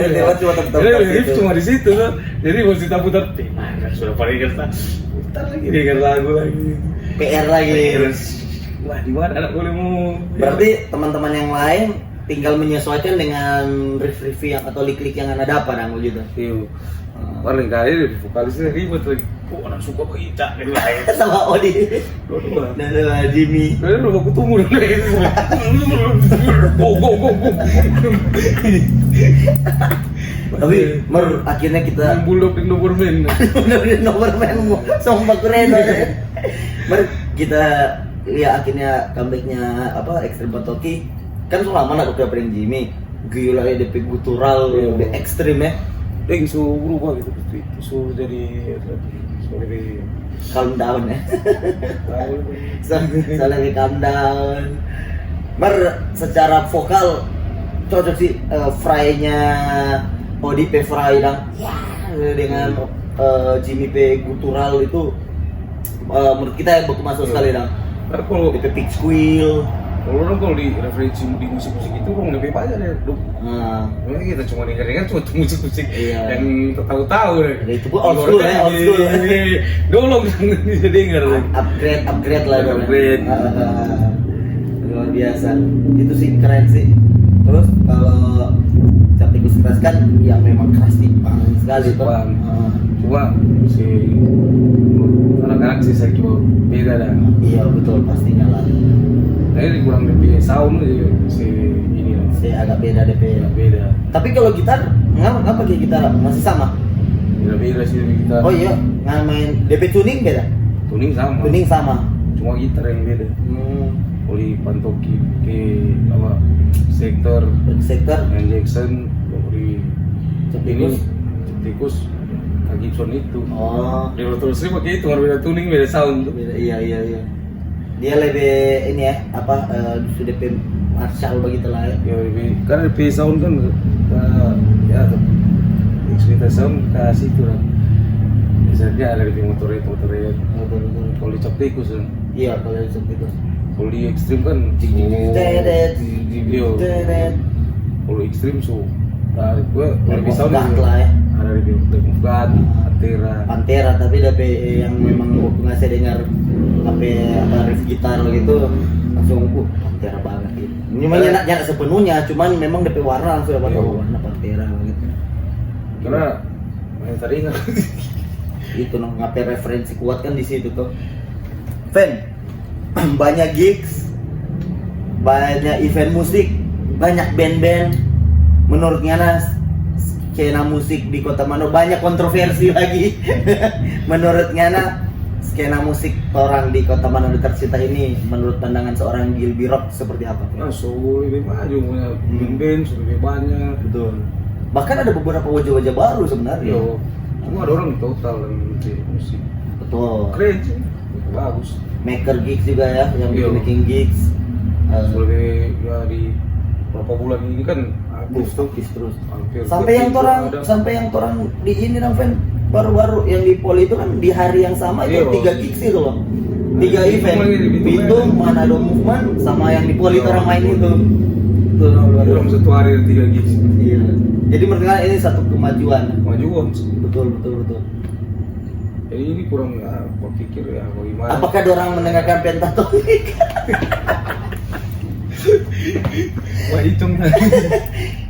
[SPEAKER 2] Lebih cuma di situ loh. Jadi masih putar. Mana sudah paling kertas. Putar lagi dengan lagu lagi.
[SPEAKER 1] PR lagi.
[SPEAKER 2] Wah di mana anak boleh mau?
[SPEAKER 1] Berarti teman-teman yang lain tinggal menyesuaikan dengan riff yang atau lirik yang anda dapat yang gitu.
[SPEAKER 2] Iya. Paling kali di vokalisnya ribet lagi. Kok anak suka begitu gitu lain.
[SPEAKER 1] Sama Odi. Dan sama Jimmy.
[SPEAKER 2] Kalian udah aku tunggu dulu gitu. Go.
[SPEAKER 1] Tapi akhirnya kita
[SPEAKER 2] bulldog di nomor men
[SPEAKER 1] sama Kureno. Kita ya akhirnya comebacknya Extreme Pantoki kan selama nak udah pering Jimmy gila ya DP gutural lebih ekstrim ya
[SPEAKER 2] so berubah gitu so jadi lebih
[SPEAKER 1] calm down ya so lebih calm down secara vokal cocok sih Fry-nya Odi P. Fry dengan Jimmy P. gutural itu menurut kita yang masuk sekali
[SPEAKER 2] kalau
[SPEAKER 1] DP Pig Squeal
[SPEAKER 2] kalau di referensi di musik-musik itu orang lebih banyak ya dong. Kita cuma dengar cuma musik-musik yang tahu-tahu deh.
[SPEAKER 1] Itu pun old school ya, old school.
[SPEAKER 2] Dolong bisa dengar.
[SPEAKER 1] Upgrade lah.
[SPEAKER 2] Upgrade.
[SPEAKER 1] Luar biasa. Itu sih keren sih. Terus kalau cap tikus keras kan yang memang keras tipang sekali tuh.
[SPEAKER 2] Cuma si anak-anak sih saya coba beda dah.
[SPEAKER 1] Iya betul pastinya lah.
[SPEAKER 2] Ini kurang DP sound aja si ini lah.
[SPEAKER 1] Si agak beda DP.
[SPEAKER 2] Beda.
[SPEAKER 1] Tapi kalau gitar ngapa kayak gitar masih sama?
[SPEAKER 2] beda sih dari kita.
[SPEAKER 1] Oh iya, ngamain DP tuning beda?
[SPEAKER 2] Tuning sama.
[SPEAKER 1] Tuning sama.
[SPEAKER 2] Cuma gitar yang beda. Oli Pantoki ke apa sektor yang Jackson dari
[SPEAKER 1] Tikus.
[SPEAKER 2] Tikus Kak Gibson itu.
[SPEAKER 1] Oh.
[SPEAKER 2] Dia terus pakai itu beda tuning beda sound.
[SPEAKER 1] Beda, iya. Dia lebih ini ya, apa sudah DP Marshall begitu lah ya.
[SPEAKER 2] Ya lebih karena DP sound kan ya cerita sound kasih itu lah. Misalnya ada DP motor
[SPEAKER 1] Betul.
[SPEAKER 2] kalau di Cap Tikus kan.
[SPEAKER 1] Iya, kalau di Tikus.
[SPEAKER 2] Kalau di ekstrim kan
[SPEAKER 1] Dedet.
[SPEAKER 2] kalau ekstrim so gue lebih
[SPEAKER 1] Lemon
[SPEAKER 2] sound
[SPEAKER 1] Guard lah ya.
[SPEAKER 2] ada lebih God,
[SPEAKER 1] Pantera, tapi DP yang memang waktu ngasih dengar apa riff gitar gitu langsung Pantera banget gitu. Cuma nyana sepenuhnya, cuman memang DP warna langsung dapat warna Pantera gitu.
[SPEAKER 2] Karena yang tadi nggak
[SPEAKER 1] Itu ngapain referensi kuat kan di situ tuh. Fan, banyak gigs, banyak event musik, banyak band-band. Menurut Ngana skena musik di Kota Manado banyak kontroversi lagi. Menurut Ngana skena musik orang di Kota Manado tercinta ini menurut pandangan seorang Gilby Rock seperti apa?
[SPEAKER 2] nah, so lebih maju punya band lebih banyak.
[SPEAKER 1] Betul. Bahkan ada beberapa wajah-wajah baru sebenarnya.
[SPEAKER 2] Yo, cuma ada orang total dan musik
[SPEAKER 1] Betul.
[SPEAKER 2] keren sih, bagus.
[SPEAKER 1] Maker gigs juga ya, yang
[SPEAKER 2] Iya.
[SPEAKER 1] bikin gigs.
[SPEAKER 2] Lebih ya di berapa bulan ini kan aktif tuh
[SPEAKER 1] Terus.
[SPEAKER 2] hampir
[SPEAKER 1] Sampai yang
[SPEAKER 2] tiap
[SPEAKER 1] orang
[SPEAKER 2] minggu ada.
[SPEAKER 1] sampai yang orang di ini dong fan baru-baru yang di Poli itu kan di hari yang sama itu
[SPEAKER 2] Iya.
[SPEAKER 1] 3 gigs itu loh. 3
[SPEAKER 2] Nah,
[SPEAKER 1] event.
[SPEAKER 2] Bitung lagi, Bitung
[SPEAKER 1] Bitung,
[SPEAKER 2] lagi.
[SPEAKER 1] Manado Movement sama yang di Poli itu
[SPEAKER 2] Iya.
[SPEAKER 1] orang main itu. Tuh,
[SPEAKER 2] dalam satu hari ada 3 gigs
[SPEAKER 1] Iya. Jadi menurut saya ini satu kemajuan.
[SPEAKER 2] kemajuan sih.
[SPEAKER 1] Betul.
[SPEAKER 2] Jadi ini kurang berpikir ya bagaimana.
[SPEAKER 1] Apakah orang mendengarkan Pentatonix?
[SPEAKER 2] Wah hitung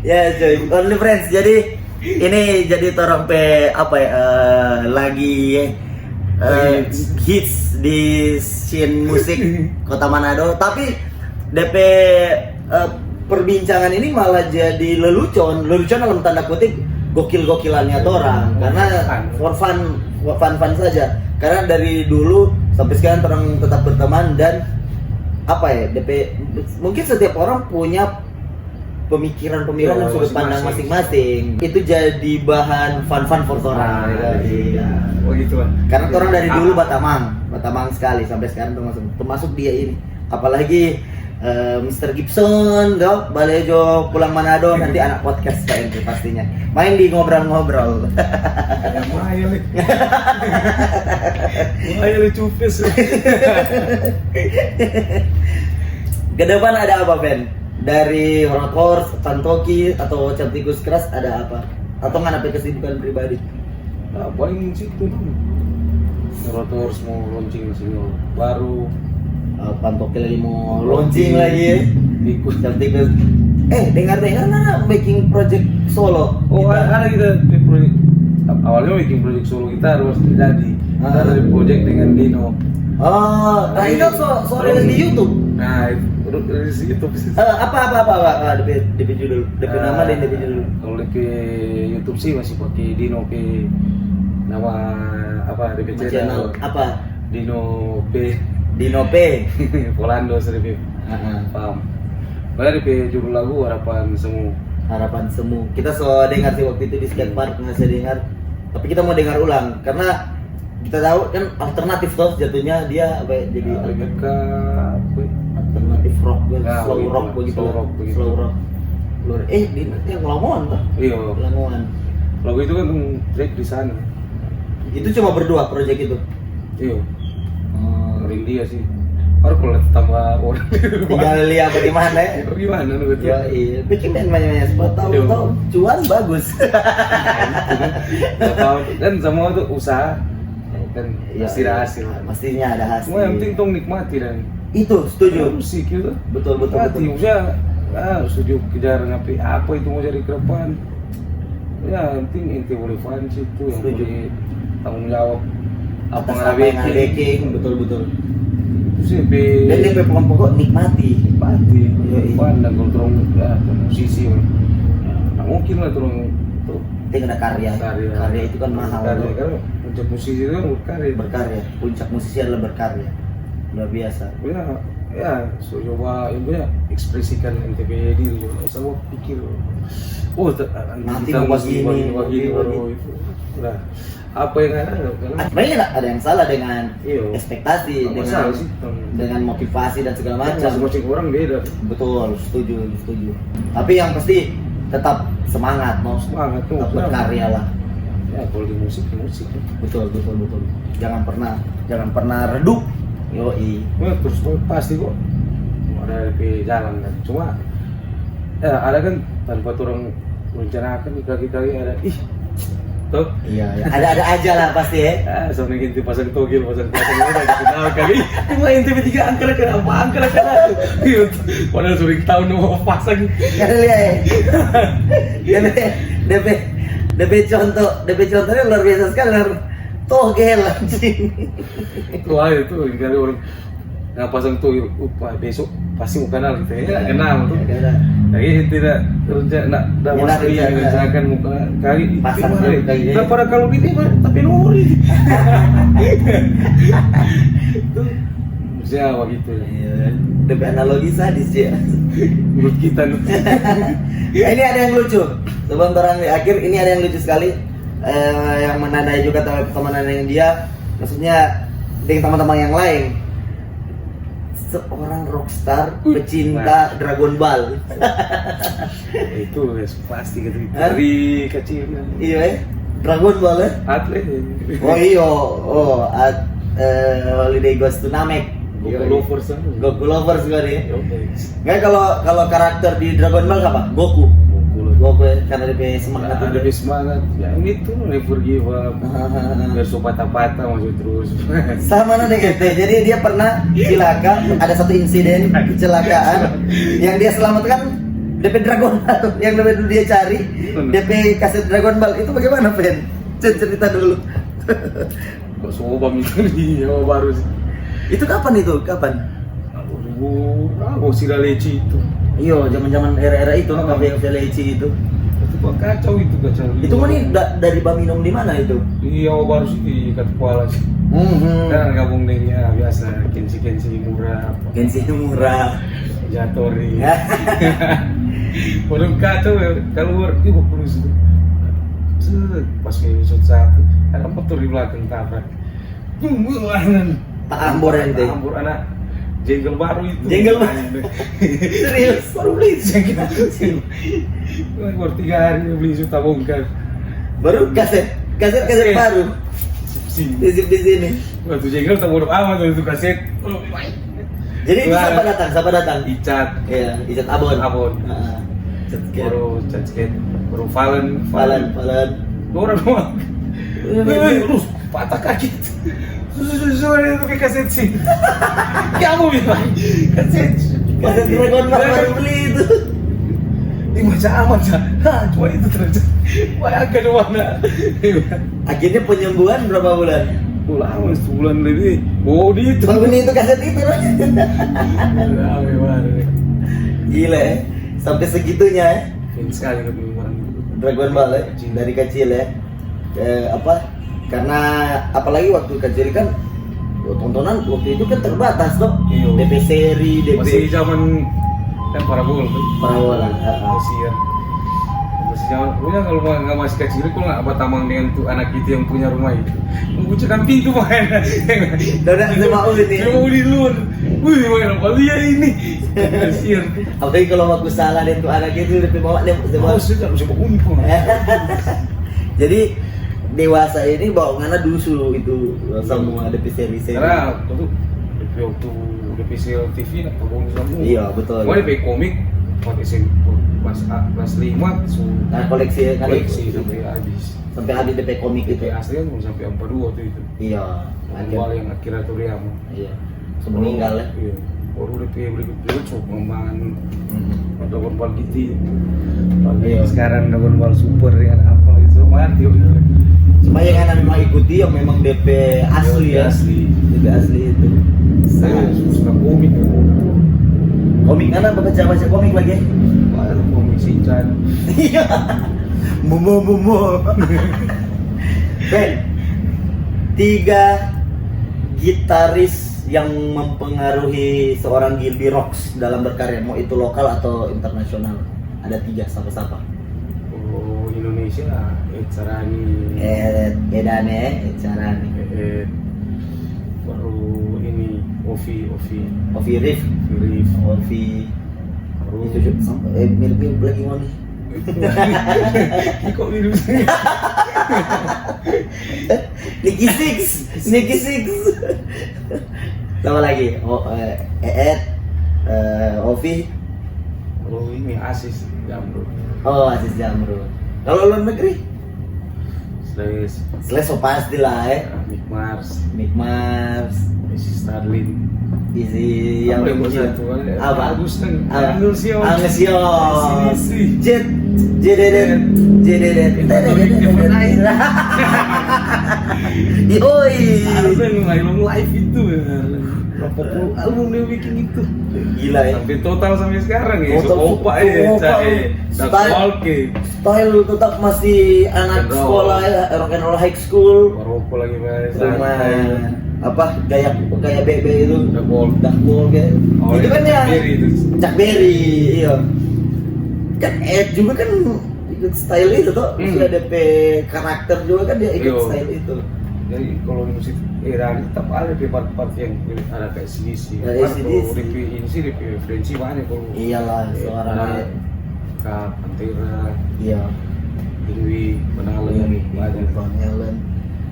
[SPEAKER 1] Ya cuy, Only Friends. Jadi ini jadi torang pe apa ya lagi hits di scene musik Kota Manado. Tapi DP perbincangan ini malah jadi lelucon dalam tanda kutip gokil-gokilannya torang karena for fun saja. Karena dari dulu sampai sekarang torang tetap berteman dan apa ya DP mungkin setiap orang punya pemikiran dan sudut pandang masing-masing. Itu jadi bahan fun for torang. Iya.
[SPEAKER 2] Oh gitu kan.
[SPEAKER 1] Karena orang dari dulu Batamang sekali sampai sekarang termasuk dia ini. Apalagi Mr. Gibson, dok, Balejo pulang Manado nanti anak podcast KMP pastinya. Main di ngobrol-ngobrol.
[SPEAKER 2] Ayo cupes.
[SPEAKER 1] Ke depan ada apa, Ben? Dari Hornet Horse, Pantoki atau Cantikus Keras ada apa? Atau nggak ada kesibukan pribadi?
[SPEAKER 2] Nah, paling situ Rotor mau launching single baru.
[SPEAKER 1] Pantoki lagi mau launching lagi.
[SPEAKER 2] Ikut.
[SPEAKER 1] Cantikus. Dengar-dengar mana making project solo?
[SPEAKER 2] Oh, ada kita di project. Awalnya making project solo kita harus jadi. Kita ada di project dengan Dino.
[SPEAKER 1] Oh, nah itu soalnya di YouTube.
[SPEAKER 2] Nah, itu dari situ.
[SPEAKER 1] Apa DP judul, DP nama dan DP judul.
[SPEAKER 2] Kalau di YouTube sih masih pakai Dino ke nama apa DP
[SPEAKER 1] Channel apa?
[SPEAKER 2] Dino P.
[SPEAKER 1] Dino P.
[SPEAKER 2] Polando sedikit. Paham. Bayar DP judul lagu Harapan Semu.
[SPEAKER 1] Harapan Semu. Kita so dengar sih waktu itu di skatepark ngasih dengar. Tapi kita mau dengar ulang karena kita tahu kan alternatif toh jatuhnya dia apa ya, jadi alternatif rock, slow rock begitu. Slow rock. Di yang Lamongan toh?
[SPEAKER 2] Iya.
[SPEAKER 1] Lamongan.
[SPEAKER 2] Lagu itu kan track di sana.
[SPEAKER 1] Itu cuma berdua project itu.
[SPEAKER 2] Iya. Dari dia sih. Baru kalau tambah orang.
[SPEAKER 1] Tinggal lihat bagaimana ya.
[SPEAKER 2] Gimana lu betul?
[SPEAKER 1] Ya iya, bikin banyak spot tahu cuan bagus.
[SPEAKER 2] Tahu kan semua tuh usaha kan pasti ada hasil.
[SPEAKER 1] Pastinya ada hasil.
[SPEAKER 2] Semua yang penting tong nikmati dan
[SPEAKER 1] itu setuju.
[SPEAKER 2] musik itu
[SPEAKER 1] Betul.
[SPEAKER 2] nikmati. Maksudnya setuju kejar ngapain apa itu mau jadi ke depan. Ya yang penting inti boleh fun sih itu yang
[SPEAKER 1] Setuju.
[SPEAKER 2] boleh tanggung jawab apa
[SPEAKER 1] yang baking, betul.
[SPEAKER 2] itu sih
[SPEAKER 1] Dan dia pokok nikmati.
[SPEAKER 2] fun dan kalau turun ya musisi nggak mungkin lah turun tuh
[SPEAKER 1] penting ada karya. Karya itu kan mahal.
[SPEAKER 2] Karya kan puncak musisi itu kan
[SPEAKER 1] berkarya. Puncak musisi adalah berkarya. Luar biasa.
[SPEAKER 2] Ya, so coba ibunya ekspresikan NTP diri juga. Saya pikir,
[SPEAKER 1] nanti
[SPEAKER 2] kita
[SPEAKER 1] mau
[SPEAKER 2] mesti
[SPEAKER 1] begini
[SPEAKER 2] baru itu. Udah, apa yang ada?
[SPEAKER 1] Sebenarnya nggak ada yang salah dengan
[SPEAKER 2] Iya.
[SPEAKER 1] ekspektasi, dengan motivasi dan segala macam.
[SPEAKER 2] Masing-masing orang beda.
[SPEAKER 1] Betul, setuju. Tapi yang pasti tetap semangat,
[SPEAKER 2] Semangat tuh.
[SPEAKER 1] tetap berkarya lah.
[SPEAKER 2] Ya, kalau di musik.
[SPEAKER 1] Betul. Jangan pernah redup. Yoi.
[SPEAKER 2] Terus pasti kok ada di jalan kan. Cuma ya ada kan tanpa orang merencanakan kita ada tuh.
[SPEAKER 1] Iya. Ada aja lah pasti ya.
[SPEAKER 2] Sampai ganti pasang togel udah kenal kali. Cuma NTP 3 angker tuh. Padahal sering tahun mau pasang.
[SPEAKER 1] Karena lihat DP contohnya luar biasa sekali. Togel anjing.
[SPEAKER 2] Tuh aja tuh kali orang nggak pasang togel. Besok pasti mau kenal gitu ya. Kenal tuh. Lagi tidak rencanakan muka kali
[SPEAKER 1] pasang
[SPEAKER 2] kali. Nah, pada kalau gitu tapi nuri. Tuh siapa gitu ya.
[SPEAKER 1] Iya. DP analogi sadis ya.
[SPEAKER 2] Menurut kita nih.
[SPEAKER 1] Ini ada yang lucu. Sebelum orang di akhir ini ada yang lucu sekali. Yang menandai juga teman-teman yang dia, maksudnya dengan teman-teman yang lain. Seorang rockstar pecinta Dragon Ball.
[SPEAKER 2] Itu ya pasti gitu dari kecil.
[SPEAKER 1] Iya, Dragon Ball ya.
[SPEAKER 2] Atlet.
[SPEAKER 1] Oh iya, Holiday Goes to Namek. Goku lovers gue nih. Nggak, kalau karakter di Dragon Ball apa? Goku ya, karena dia semangat.
[SPEAKER 2] Ada semangat. Ya ini tuh never give up. Biar so patah-patah masih terus.
[SPEAKER 1] Sama nih gitu. Jadi dia pernah celaka, ada satu insiden kecelakaan yang dia selamatkan DP Dragon Ball yang dulu dia cari. DP kaset Dragon Ball itu bagaimana, Pen? Cerita dulu.
[SPEAKER 2] Kok sobam itu nih, baru sih.
[SPEAKER 1] Itu kapan?
[SPEAKER 2] Aduh, Sira Leci itu.
[SPEAKER 1] Iya, zaman-zaman era-era itu, kafe Leci itu.
[SPEAKER 2] Itu kacau.
[SPEAKER 1] Itu kan dari Baminong di mana itu?
[SPEAKER 2] Iya, baru sih di Katukuala sih. Kan gabung dengan biasa Kenshi murah. Jatori. Waduh kacau ya, keluar itu polisi. Pas episode 1, ada motor di belakang tabrak.
[SPEAKER 1] Tak ambor ente.
[SPEAKER 2] Ambor anak jenggel baru itu.
[SPEAKER 1] Serius?
[SPEAKER 2] Baru beli jenggel. Baru 3 hari beli suta bongkar.
[SPEAKER 1] Baru kaset baru. Di sini.
[SPEAKER 2] Waktu jenggel tak bodoh amat itu kaset.
[SPEAKER 1] Jadi itu siapa datang?
[SPEAKER 2] Icat.
[SPEAKER 1] Iya, Icat Abon.
[SPEAKER 2] Baru Cat. Baru Valen. Orang doang. Terus patah kaki. Suara itu kaset sih. Kamu bilang kaset
[SPEAKER 1] Dragon Ball baru beli itu.
[SPEAKER 2] Ini macam amat ya. Cuma itu terus. Wah, agak mana?
[SPEAKER 1] Akhirnya penyembuhan berapa bulan?
[SPEAKER 2] Lama, sebulan lebih. Oh, di itu.
[SPEAKER 1] Bangun itu kaset itu. Gila ya. Sampai segitunya ya.
[SPEAKER 2] Fans sekali kan
[SPEAKER 1] Dragon Ball ya. Dari kecil ya. Karena apalagi waktu kecil kan tontonan waktu itu kan terbatas tuh. DP seri,
[SPEAKER 2] masih zaman kan parabola. Masih zaman punya kalau nggak masih kecil kalau nggak batamang dengan tuh anak itu yang punya rumah itu membucakan pintu main.
[SPEAKER 1] Dan mau ini.
[SPEAKER 2] Mau di luar. Wih, main apa dia ini? Kasihan.
[SPEAKER 1] Apalagi kalau aku salah dan tuh anak itu lebih bawa dia.
[SPEAKER 2] Sudah unik.
[SPEAKER 1] Jadi dewasa ini bawaannya dusu itu semua DP seri.
[SPEAKER 2] Karena waktu DP TV atau bonus semua.
[SPEAKER 1] Iya betul.
[SPEAKER 2] Mau DP komik pakai kelas 5
[SPEAKER 1] nah koleksi
[SPEAKER 2] sampai habis
[SPEAKER 1] DP komik itu.
[SPEAKER 2] DP asli kan sampai 42 tuh itu.
[SPEAKER 1] Iya.
[SPEAKER 2] Awal yang Akira Toriyama.
[SPEAKER 1] Iya. Meninggal ya.
[SPEAKER 2] Iya. Baru DP berikut coba pengembangan Dragon Ball gitu. Sekarang Dragon Ball Super dengan apa itu mati.
[SPEAKER 1] Cuma yang anak memang ikuti yang memang DP asli ya. DP asli itu.
[SPEAKER 2] Saya suka komik.
[SPEAKER 1] Komik mana baca komik lagi?
[SPEAKER 2] Komik Shinchan.
[SPEAKER 1] Iya. Momo. Ben, 3 gitaris yang mempengaruhi seorang Gilby Rocks dalam berkarya, mau itu lokal atau internasional. Ada 3, siapa?
[SPEAKER 2] Oh, Indonesia, Carani.
[SPEAKER 1] Edane, Carani.
[SPEAKER 2] Baru ini Ovi.
[SPEAKER 1] Rif. Ovi.
[SPEAKER 2] Baru
[SPEAKER 1] Itu sampai mirip lagi mau nih.
[SPEAKER 2] kok minum sih?
[SPEAKER 1] Nicky Six. Sama lagi. Ovi.
[SPEAKER 2] Baru ini Asis Jamro.
[SPEAKER 1] Oh, Aziz Jamro. Kalau luar negeri?
[SPEAKER 2] Slash
[SPEAKER 1] pastilah Mick Mars,
[SPEAKER 2] Isi Starlin.
[SPEAKER 1] Easy yang
[SPEAKER 2] yang satu
[SPEAKER 1] apa?
[SPEAKER 2] Bagus kan?
[SPEAKER 1] Apa?
[SPEAKER 2] Angelsio.
[SPEAKER 1] Jedet. Yoi.
[SPEAKER 2] Ada yang live itu. Berapa puluh album dia bikin itu.
[SPEAKER 1] Gila ya.
[SPEAKER 2] Sampai total sampai sekarang ya.
[SPEAKER 1] Total,
[SPEAKER 2] Opa ya,
[SPEAKER 1] style tetap masih anak
[SPEAKER 2] Rock and roll.
[SPEAKER 1] sekolah ya, rock and roll high school.
[SPEAKER 2] Maroko lagi mas.
[SPEAKER 1] Sama apa gaya BB itu
[SPEAKER 2] Duck Ball
[SPEAKER 1] kayak
[SPEAKER 2] Oh,
[SPEAKER 1] itu kan ya
[SPEAKER 2] itu.
[SPEAKER 1] Chuck Berry, iya kan Ed juga kan ikut style itu tuh sudah DP karakter juga kan dia ikut
[SPEAKER 2] Yo.
[SPEAKER 1] style itu.
[SPEAKER 2] Jadi kalau musik era ini tetap ada di part-part yang ada kayak sisi.
[SPEAKER 1] Ya,
[SPEAKER 2] Kalau DP ini sih DP referensi banyak kalau.
[SPEAKER 1] Iyalah suaranya
[SPEAKER 2] Kak Pantera,
[SPEAKER 1] iya
[SPEAKER 2] Dewi, Benalen, banyak.
[SPEAKER 1] Van Halen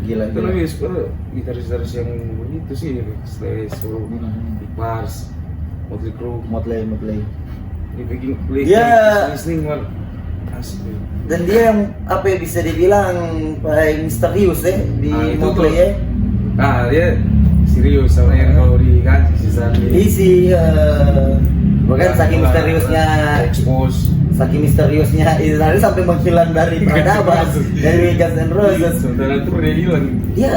[SPEAKER 1] gila
[SPEAKER 2] Itu lebih suka gitaris-gitaris yang begitu sih, Slash, Big Mars, Motley Crue.
[SPEAKER 1] Motley
[SPEAKER 2] Di bikin play listening man asik deh.
[SPEAKER 1] dan dia yang apa ya bisa dibilang paling misterius di
[SPEAKER 2] Itu
[SPEAKER 1] Motley
[SPEAKER 2] tuh.
[SPEAKER 1] ya.
[SPEAKER 2] Nah dia serius sama yang kalau diganti sisanya.
[SPEAKER 1] Isi bahkan saking misteriusnya saking misteriusnya Israel sampai menghilang dari peradaban dari Guns N' Roses.
[SPEAKER 2] Sementara itu dia hilang.
[SPEAKER 1] Dia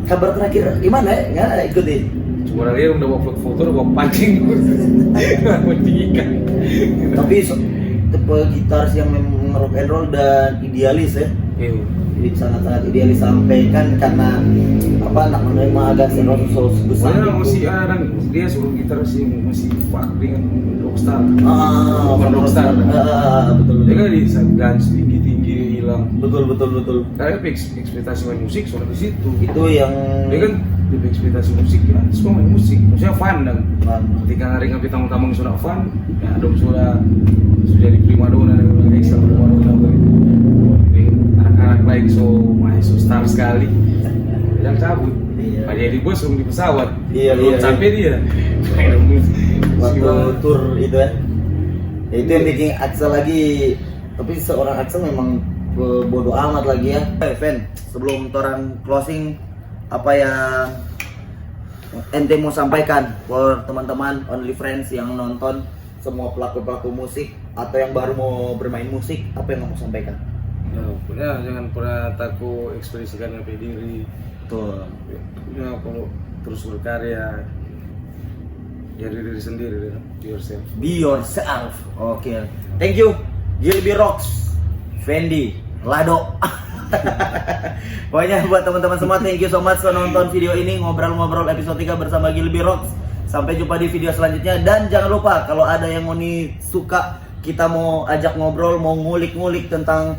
[SPEAKER 1] kabar terakhir gimana ya? Nggak ikutin.
[SPEAKER 2] Cuma dia udah bawa foto, udah bawa pancing, bawa ikan.
[SPEAKER 1] Tapi tipe gitaris yang memang rock and roll dan idealis ya.
[SPEAKER 2] Iya.
[SPEAKER 1] Jadi sangat-sangat idealis sampai kan karena apa nak menerima Guns N' Roses besar.
[SPEAKER 2] Soalnya masih ada dia suruh gitaris yang masih fuck dengan rockstar. Bukan rockstar.
[SPEAKER 1] Betul.
[SPEAKER 2] Dia kan di Guns tinggi hilang.
[SPEAKER 1] Betul.
[SPEAKER 2] Karena ekspektasi main musik soalnya di situ.
[SPEAKER 1] Itu yang
[SPEAKER 2] Dia kan di ekspektasi musik ya, semua main musik, maksudnya fun dan
[SPEAKER 1] Fun.
[SPEAKER 2] ketika hari ngapi tamu-tamu sudah fun, ya dong sudah di prima dona dan ekstra prima dona begitu. Jadi anak-anak baik so star sekali, yang cabut.
[SPEAKER 1] Iya.
[SPEAKER 2] Pak jadi bos di pesawat,
[SPEAKER 1] Iya.
[SPEAKER 2] sampai dia.
[SPEAKER 1] waktu tour itu ya. Itu yang bikin Axel lagi, tapi seorang Axel memang bodoh amat lagi ya. Fen, sebelum orang closing apa yang ente mau sampaikan buat teman-teman Only Friends yang nonton, semua pelaku musik atau yang baru mau bermain musik, apa yang mau sampaikan?
[SPEAKER 2] Ya, jangan pernah takut ekspresikan apa diri.
[SPEAKER 1] Tuh.
[SPEAKER 2] Ya, kalau terus berkarya, jadi diri sendiri, be yourself.
[SPEAKER 1] Be yourself. Oke. Thank you. Gilby Rocks, Fendi, Lado. Pokoknya buat teman-teman semua, thank you so much sudah nonton video ini ngobrol-ngobrol episode 3 bersama Gilby Rocks. Sampai jumpa di video selanjutnya dan jangan lupa kalau ada yang suka kita mau ajak ngobrol, mau ngulik-ngulik tentang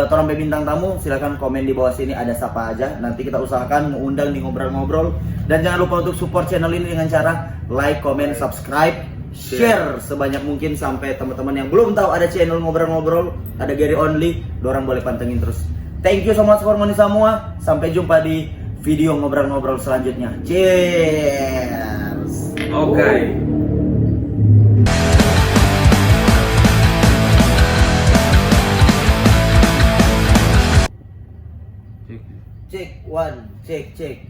[SPEAKER 1] Torang Bintang Tamu, silakan komen di bawah sini ada siapa aja. Nanti kita usahakan mengundang di ngobrol-ngobrol. Dan jangan lupa untuk support channel ini dengan cara like, comment, subscribe, share sebanyak mungkin sampai teman-teman yang belum tahu ada channel ngobrol-ngobrol, ada Gary Only, dorang boleh pantengin terus. Thank you so much for money semua. Sampai jumpa di video ngobrol-ngobrol selanjutnya. Cheers.
[SPEAKER 2] Oke.
[SPEAKER 1] Cek one, cek.